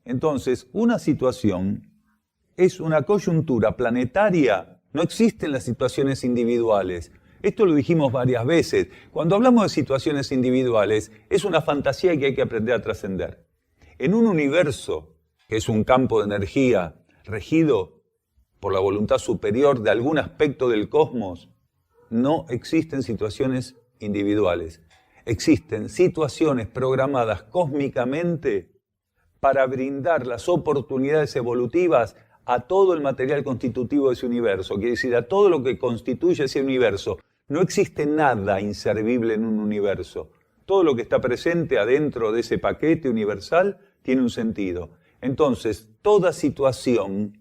Entonces, una situación es una coyuntura planetaria. No existen las situaciones individuales. Esto lo dijimos varias veces. Cuando hablamos de situaciones individuales, es una fantasía que hay que aprender a trascender. En un universo, que es un campo de energía regido por la voluntad superior de algún aspecto del cosmos, no existen situaciones individuales. Existen situaciones programadas cósmicamente para brindar las oportunidades evolutivas a todo el material constitutivo de ese universo, quiere decir, a todo lo que constituye ese universo. No existe nada inservible en un universo. Todo lo que está presente adentro de ese paquete universal tiene un sentido. Entonces, toda situación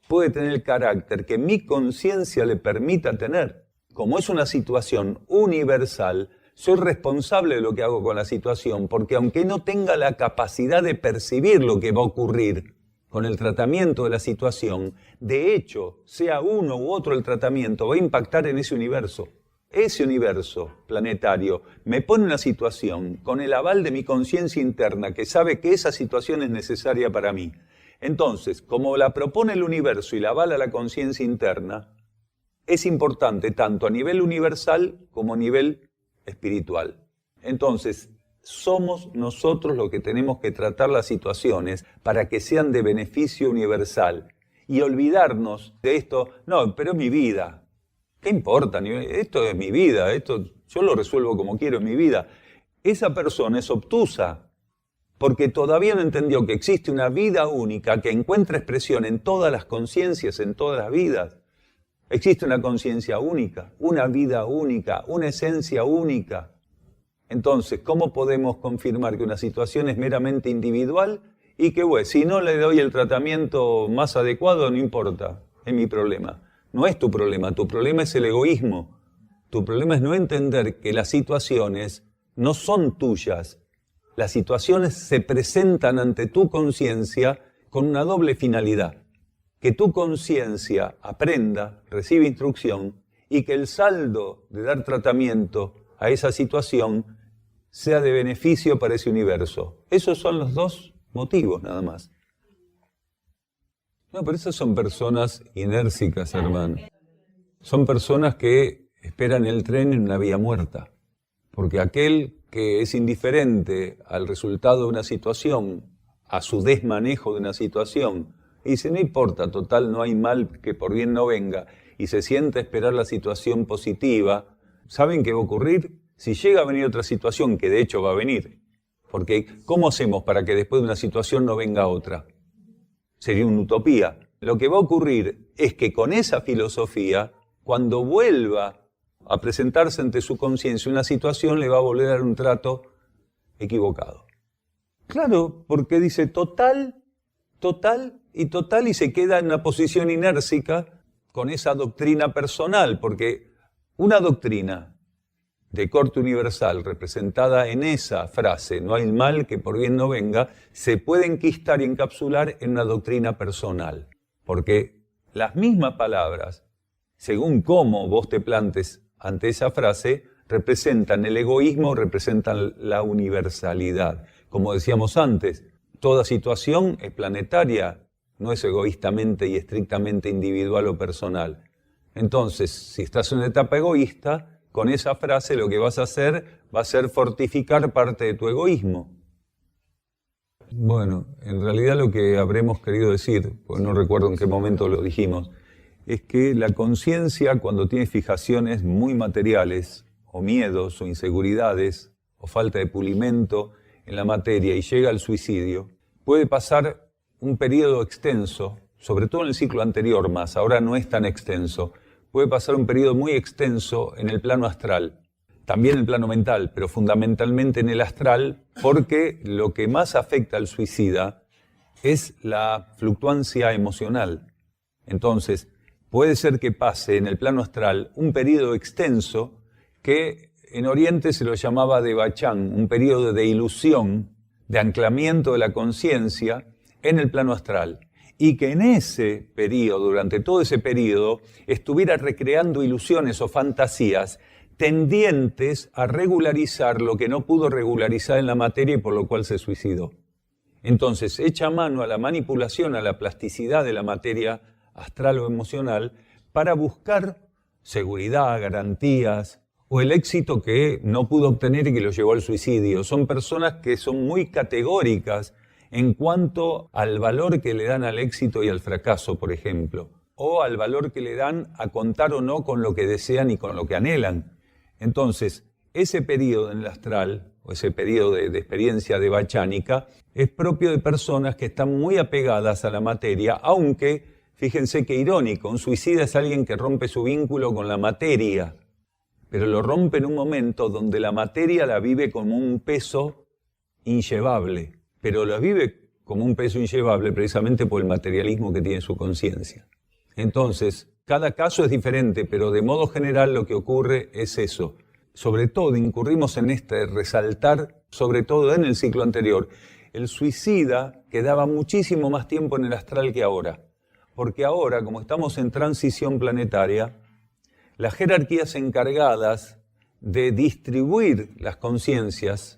puede tener el carácter que mi conciencia le permita tener. Como es una situación universal, soy responsable de lo que hago con la situación, porque aunque no tenga la capacidad de percibir lo que va a ocurrir con el tratamiento de la situación, de hecho, sea uno u otro el tratamiento, va a impactar en ese universo. Ese universo planetario me pone una situación con el aval de mi conciencia interna que sabe que esa situación es necesaria para mí. Entonces, como la propone el universo y la avala la conciencia interna, es importante tanto a nivel universal como a nivel espiritual. Entonces, somos nosotros los que tenemos que tratar las situaciones para que sean de beneficio universal y olvidarnos de esto, no, pero es mi vida. ¿Qué importa? Esto es mi vida, esto yo lo resuelvo como quiero en mi vida. Esa persona es obtusa, porque todavía no entendió que existe una vida única que encuentra expresión en todas las conciencias, en todas las vidas. Existe una conciencia única, una vida única, una esencia única. Entonces, ¿cómo podemos confirmar que una situación es meramente individual y que, bueno, si no le doy el tratamiento más adecuado, no importa, es mi problema? No es tu problema es el egoísmo. Tu problema es no entender que las situaciones no son tuyas. Las situaciones se presentan ante tu conciencia con una doble finalidad. Que tu conciencia aprenda, reciba instrucción y que el saldo de dar tratamiento a esa situación sea de beneficio para ese universo. Esos son los dos motivos nada más. No, pero esas son personas inércicas, hermano. Son personas que esperan el tren en una vía muerta. Porque aquel que es indiferente al resultado de una situación, a su desmanejo de una situación, y dice, no importa, total, no hay mal que por bien no venga, y se sienta a esperar la situación positiva, ¿saben qué va a ocurrir? Si llega a venir otra situación, que de hecho va a venir, porque ¿cómo hacemos para que después de una situación no venga otra? Sería una utopía. Lo que va a ocurrir es que con esa filosofía, cuando vuelva a presentarse ante su conciencia una situación, le va a volver a dar un trato equivocado. Claro, porque dice total, y se queda en una posición inércica con esa doctrina personal, porque una doctrina de corte universal representada en esa frase, no hay mal que por bien no venga, se puede enquistar y encapsular en una doctrina personal. Porque las mismas palabras, según cómo vos te plantes ante esa frase, representan el egoísmo, representan la universalidad. Como decíamos antes, toda situación es planetaria, no es egoístamente y estrictamente individual o personal. Entonces, si estás en una etapa egoísta, con esa frase lo que vas a hacer va a ser fortificar parte de tu egoísmo. Bueno, en realidad lo que habremos querido decir, pues no recuerdo en qué momento lo dijimos, es que la conciencia cuando tiene fijaciones muy materiales, o miedos, o inseguridades, o falta de pulimento en la materia y llega al suicidio, puede pasar un periodo extenso, sobre todo en el ciclo anterior más, ahora no es tan extenso, puede pasar un periodo muy extenso en el plano astral, también en el plano mental, pero fundamentalmente en el astral, porque lo que más afecta al suicida es la fluctuancia emocional. Entonces, puede ser que pase en el plano astral un periodo extenso que en Oriente se lo llamaba devachan, un periodo de ilusión, de anclamiento de la conciencia en el plano astral. Y que en ese periodo, durante todo ese periodo, estuviera recreando ilusiones o fantasías tendientes a regularizar lo que no pudo regularizar en la materia y por lo cual se suicidó. Entonces, echa mano a la manipulación, a la plasticidad de la materia astral o emocional para buscar seguridad, garantías o el éxito que no pudo obtener y que lo llevó al suicidio. Son personas que son muy categóricas en cuanto al valor que le dan al éxito y al fracaso, por ejemplo, o al valor que le dan a contar o no con lo que desean y con lo que anhelan. Entonces, ese periodo en el astral, o ese periodo de experiencia devachánica, es propio de personas que están muy apegadas a la materia, aunque, fíjense qué irónico, un suicida es alguien que rompe su vínculo con la materia, pero lo rompe en un momento donde la materia la vive como un peso inllevable, pero la vive como un peso inllevable precisamente por el materialismo que tiene su conciencia. Entonces, cada caso es diferente, pero de modo general lo que ocurre es eso. Sobre todo, incurrimos en resaltar, sobre todo en el ciclo anterior, el suicida quedaba muchísimo más tiempo en el astral que ahora. Porque ahora, como estamos en transición planetaria, las jerarquías encargadas de distribuir las conciencias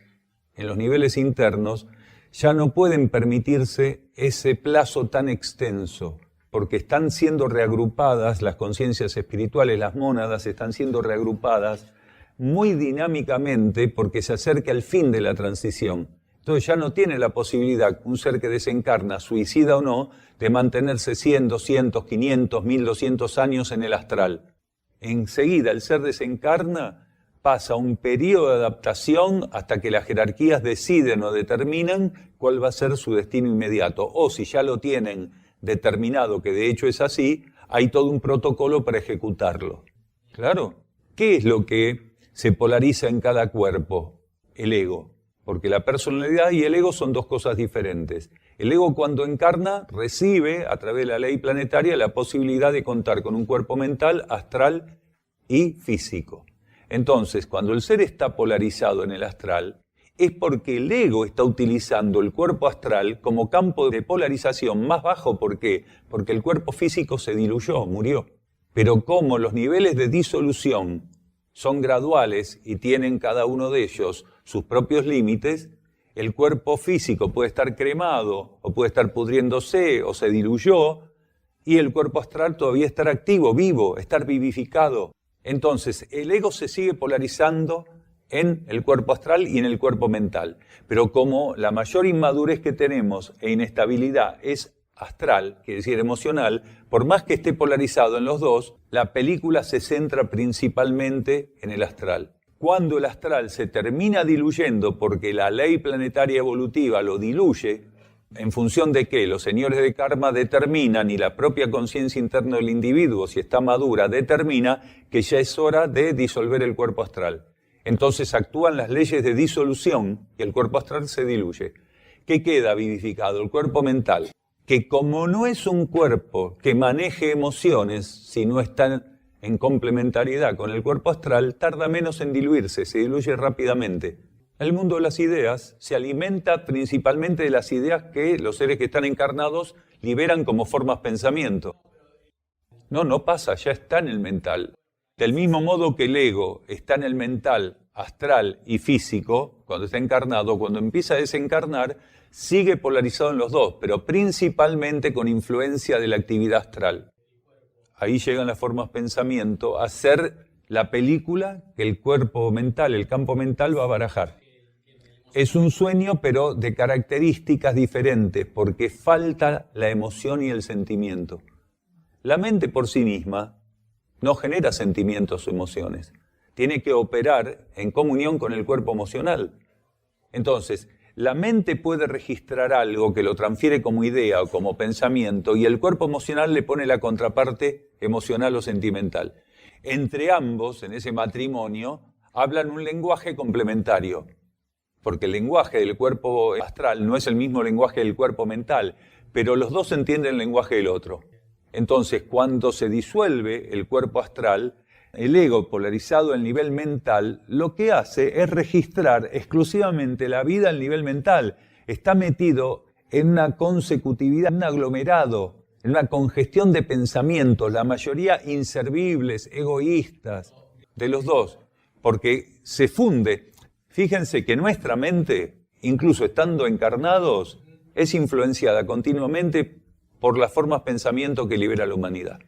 en los niveles internos ya no pueden permitirse ese plazo tan extenso, porque están siendo reagrupadas las conciencias espirituales, las mónadas están siendo reagrupadas muy dinámicamente porque se acerca el fin de la transición. Entonces ya no tiene la posibilidad, un ser que desencarna, suicida o no, de mantenerse 100, 200, 500, 1200 años en el astral. Enseguida el ser desencarna, pasa un periodo de adaptación hasta que las jerarquías deciden o determinan cuál va a ser su destino inmediato. O si ya lo tienen determinado, que de hecho es así, hay todo un protocolo para ejecutarlo. ¿Claro? ¿Qué es lo que se polariza en cada cuerpo? El ego. Porque la personalidad y el ego son dos cosas diferentes. El ego cuando encarna recibe a través de la ley planetaria la posibilidad de contar con un cuerpo mental, astral y físico. Entonces, cuando el ser está polarizado en el astral, es porque el ego está utilizando el cuerpo astral como campo de polarización más bajo. ¿Por qué? Porque el cuerpo físico se diluyó, murió. Pero como los niveles de disolución son graduales y tienen cada uno de ellos sus propios límites, el cuerpo físico puede estar cremado o puede estar pudriéndose o se diluyó y el cuerpo astral todavía estar activo, vivo, estar vivificado. Entonces, el ego se sigue polarizando en el cuerpo astral y en el cuerpo mental. Pero como la mayor inmadurez que tenemos e inestabilidad es astral, quiere decir emocional, por más que esté polarizado en los dos, la película se centra principalmente en el astral. Cuando el astral se termina diluyendo porque la ley planetaria evolutiva lo diluye, ¿en función de qué? Los señores de karma determinan y la propia conciencia interna del individuo, si está madura, determina que ya es hora de disolver el cuerpo astral. Entonces actúan las leyes de disolución y el cuerpo astral se diluye. ¿Qué queda vivificado? El cuerpo mental, que como no es un cuerpo que maneje emociones, si no está en complementariedad con el cuerpo astral, tarda menos en diluirse, se diluye rápidamente. El mundo de las ideas se alimenta principalmente de las ideas que los seres que están encarnados liberan como formas pensamiento. No pasa, ya está en el mental. Del mismo modo que el ego está en el mental, astral y físico, cuando está encarnado, cuando empieza a desencarnar, sigue polarizado en los dos, pero principalmente con influencia de la actividad astral. Ahí llegan las formas pensamiento a ser la película que el cuerpo mental, el campo mental va a barajar. Es un sueño, pero de características diferentes, porque falta la emoción y el sentimiento. La mente por sí misma no genera sentimientos o emociones. Tiene que operar en comunión con el cuerpo emocional. Entonces, La mente puede registrar algo que lo transfiere como idea o como pensamiento y el cuerpo emocional le pone la contraparte emocional o sentimental. Entre ambos, en ese matrimonio, hablan un lenguaje complementario, porque el lenguaje del cuerpo astral no es el mismo lenguaje del cuerpo mental, pero los dos entienden el lenguaje del otro. Entonces, cuando se disuelve el cuerpo astral, el ego polarizado al nivel mental lo que hace es registrar exclusivamente la vida al nivel mental. Está metido en una consecutividad, en un aglomerado, en una congestión de pensamientos, la mayoría inservibles, egoístas, de los dos, porque se funde. Fíjense que nuestra mente, incluso estando encarnados, es influenciada continuamente por las formas de pensamiento que libera la humanidad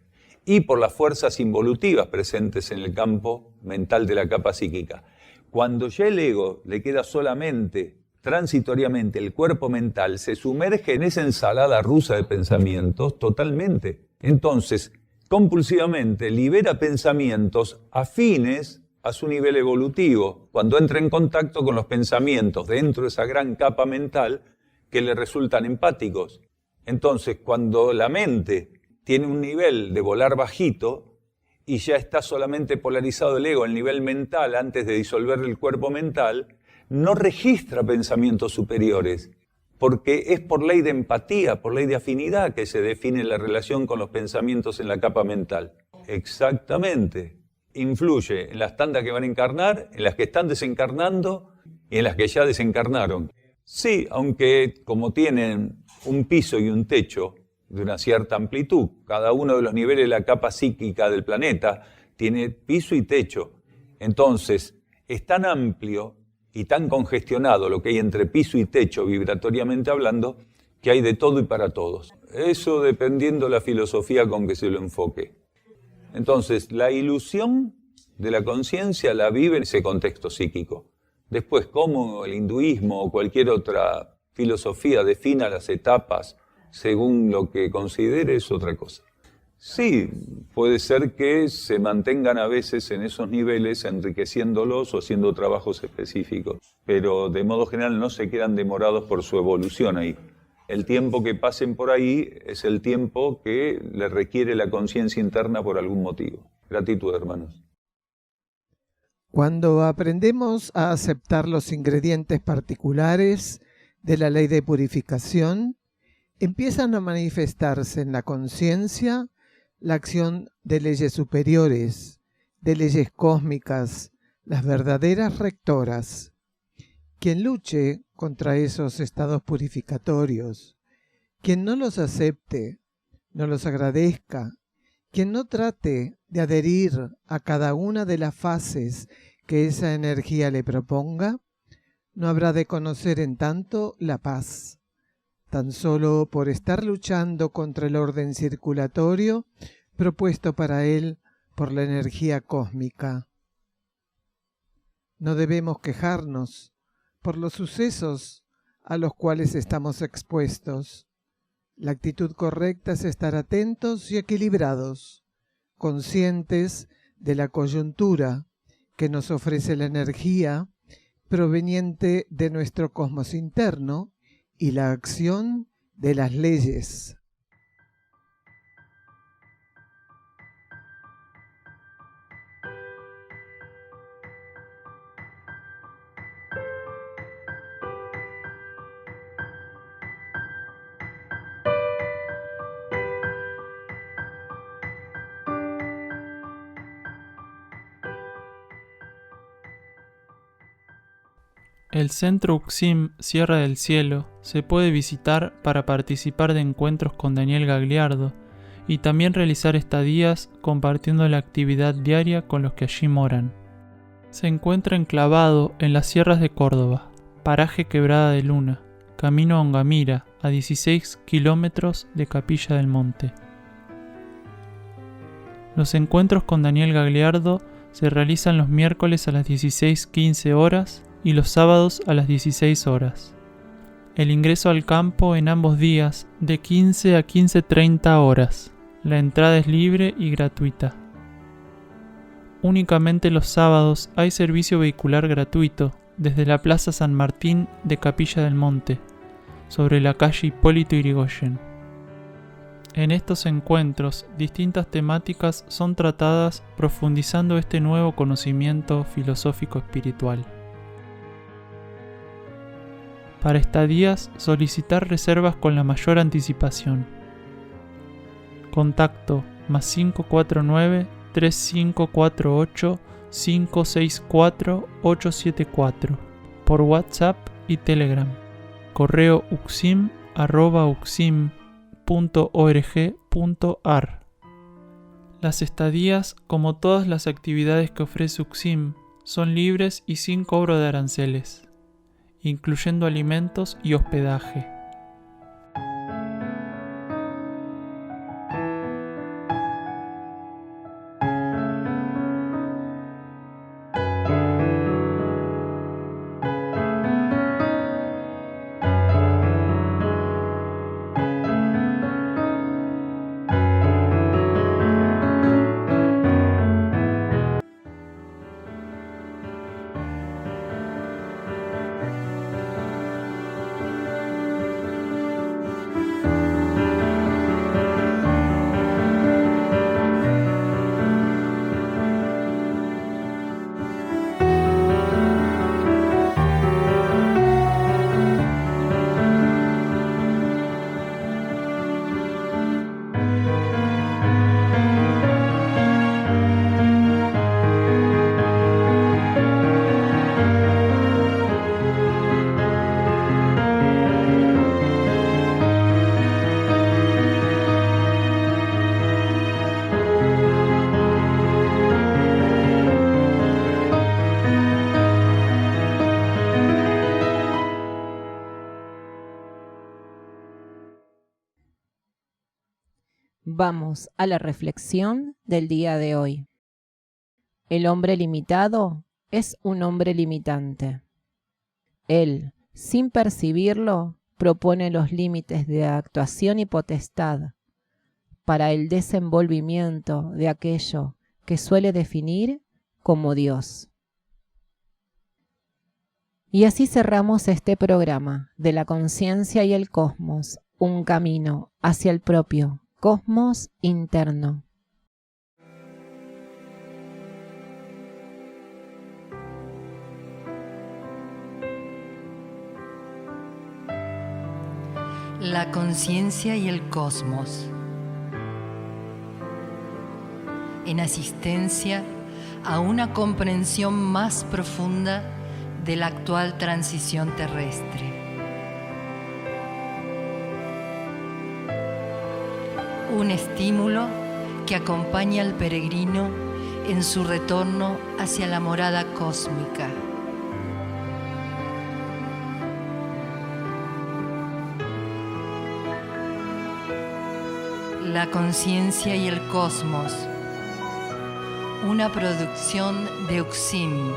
y por las fuerzas involutivas presentes en el campo mental de la capa psíquica. Cuando ya el ego le queda solamente, transitoriamente, el cuerpo mental, se sumerge en esa ensalada rusa de pensamientos totalmente. Entonces, compulsivamente libera pensamientos afines a su nivel evolutivo, cuando entra en contacto con los pensamientos dentro de esa gran capa mental que le resultan empáticos. Entonces, cuando la mente tiene un nivel de volar bajito y ya está solamente polarizado el ego al nivel mental antes de disolver el cuerpo mental, no registra pensamientos superiores, porque es por ley de empatía, por ley de afinidad que se define la relación con los pensamientos en la capa mental. Exactamente. Influye en las tandas que van a encarnar, en las que están desencarnando y en las que ya desencarnaron. Sí, aunque como tienen un piso y un techo de una cierta amplitud, cada uno de los niveles de la capa psíquica del planeta tiene piso y techo. Entonces, es tan amplio y tan congestionado lo que hay entre piso y techo, vibratoriamente hablando, que hay de todo y para todos. Eso dependiendo de la filosofía con que se lo enfoque. Entonces, la ilusión de la conciencia la vive en ese contexto psíquico. Después, cómo el hinduismo o cualquier otra filosofía defina las etapas según lo que considere es otra cosa. Sí, puede ser que se mantengan a veces en esos niveles enriqueciéndolos o haciendo trabajos específicos, pero de modo general no se quedan demorados por su evolución ahí. El tiempo que pasen por ahí es el tiempo que le requiere la conciencia interna por algún motivo. Gratitud, hermanos. Cuando aprendemos a aceptar los ingredientes particulares de la ley de purificación, empiezan a manifestarse en la conciencia la acción de leyes superiores, de leyes cósmicas, las verdaderas rectoras. Quien luche contra esos estados purificatorios, quien no los acepte, no los agradezca, quien no trate de adherir a cada una de las fases que esa energía le proponga, no habrá de conocer en tanto la paz. Tan solo por estar luchando contra el orden circulatorio propuesto para él por la energía cósmica. No debemos quejarnos por los sucesos a los cuales estamos expuestos. La actitud correcta es estar atentos y equilibrados, conscientes de la coyuntura que nos ofrece la energía proveniente de nuestro cosmos interno y la acción de las leyes. El Centro Uxim Sierra del Cielo se puede visitar para participar de encuentros con Daniel Gagliardo y también realizar estadías compartiendo la actividad diaria con los que allí moran. Se encuentra enclavado en las sierras de Córdoba, paraje Quebrada de Luna, camino a Ongamira, a 16 kilómetros de Capilla del Monte. Los encuentros con Daniel Gagliardo se realizan los miércoles a las 16:15 horas y los sábados a las 16 horas. El ingreso al campo en ambos días de 15 a 15:30 horas. La entrada es libre y gratuita. Únicamente los sábados hay servicio vehicular gratuito desde la Plaza San Martín de Capilla del Monte, sobre la calle Hipólito Yrigoyen. En estos encuentros, distintas temáticas son tratadas profundizando este nuevo conocimiento filosófico espiritual. Para estadías, solicitar reservas con la mayor anticipación. Contacto +549 3548 564 874 por WhatsApp y Telegram. Correo uxim@uxim.org.ar. Las estadías, como todas las actividades que ofrece UXIM, son libres y sin cobro de aranceles, incluyendo alimentos y hospedaje. Vamos a la reflexión del día de hoy. El hombre limitado es un hombre limitante. Él, sin percibirlo, propone los límites de actuación y potestad para el desenvolvimiento de aquello que suele definir como Dios. Y así cerramos este programa de la conciencia y el cosmos, un camino hacia el propio cosmos interno. La conciencia y el cosmos. En asistencia a una comprensión más profunda de la actual transición terrestre. Un estímulo que acompaña al peregrino en su retorno hacia la morada cósmica. La conciencia y el cosmos. Una producción de UXIM,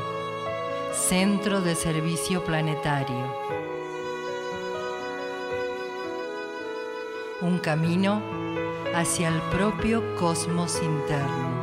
Centro de Servicio Planetario. Un camino hacia el propio cosmos interno.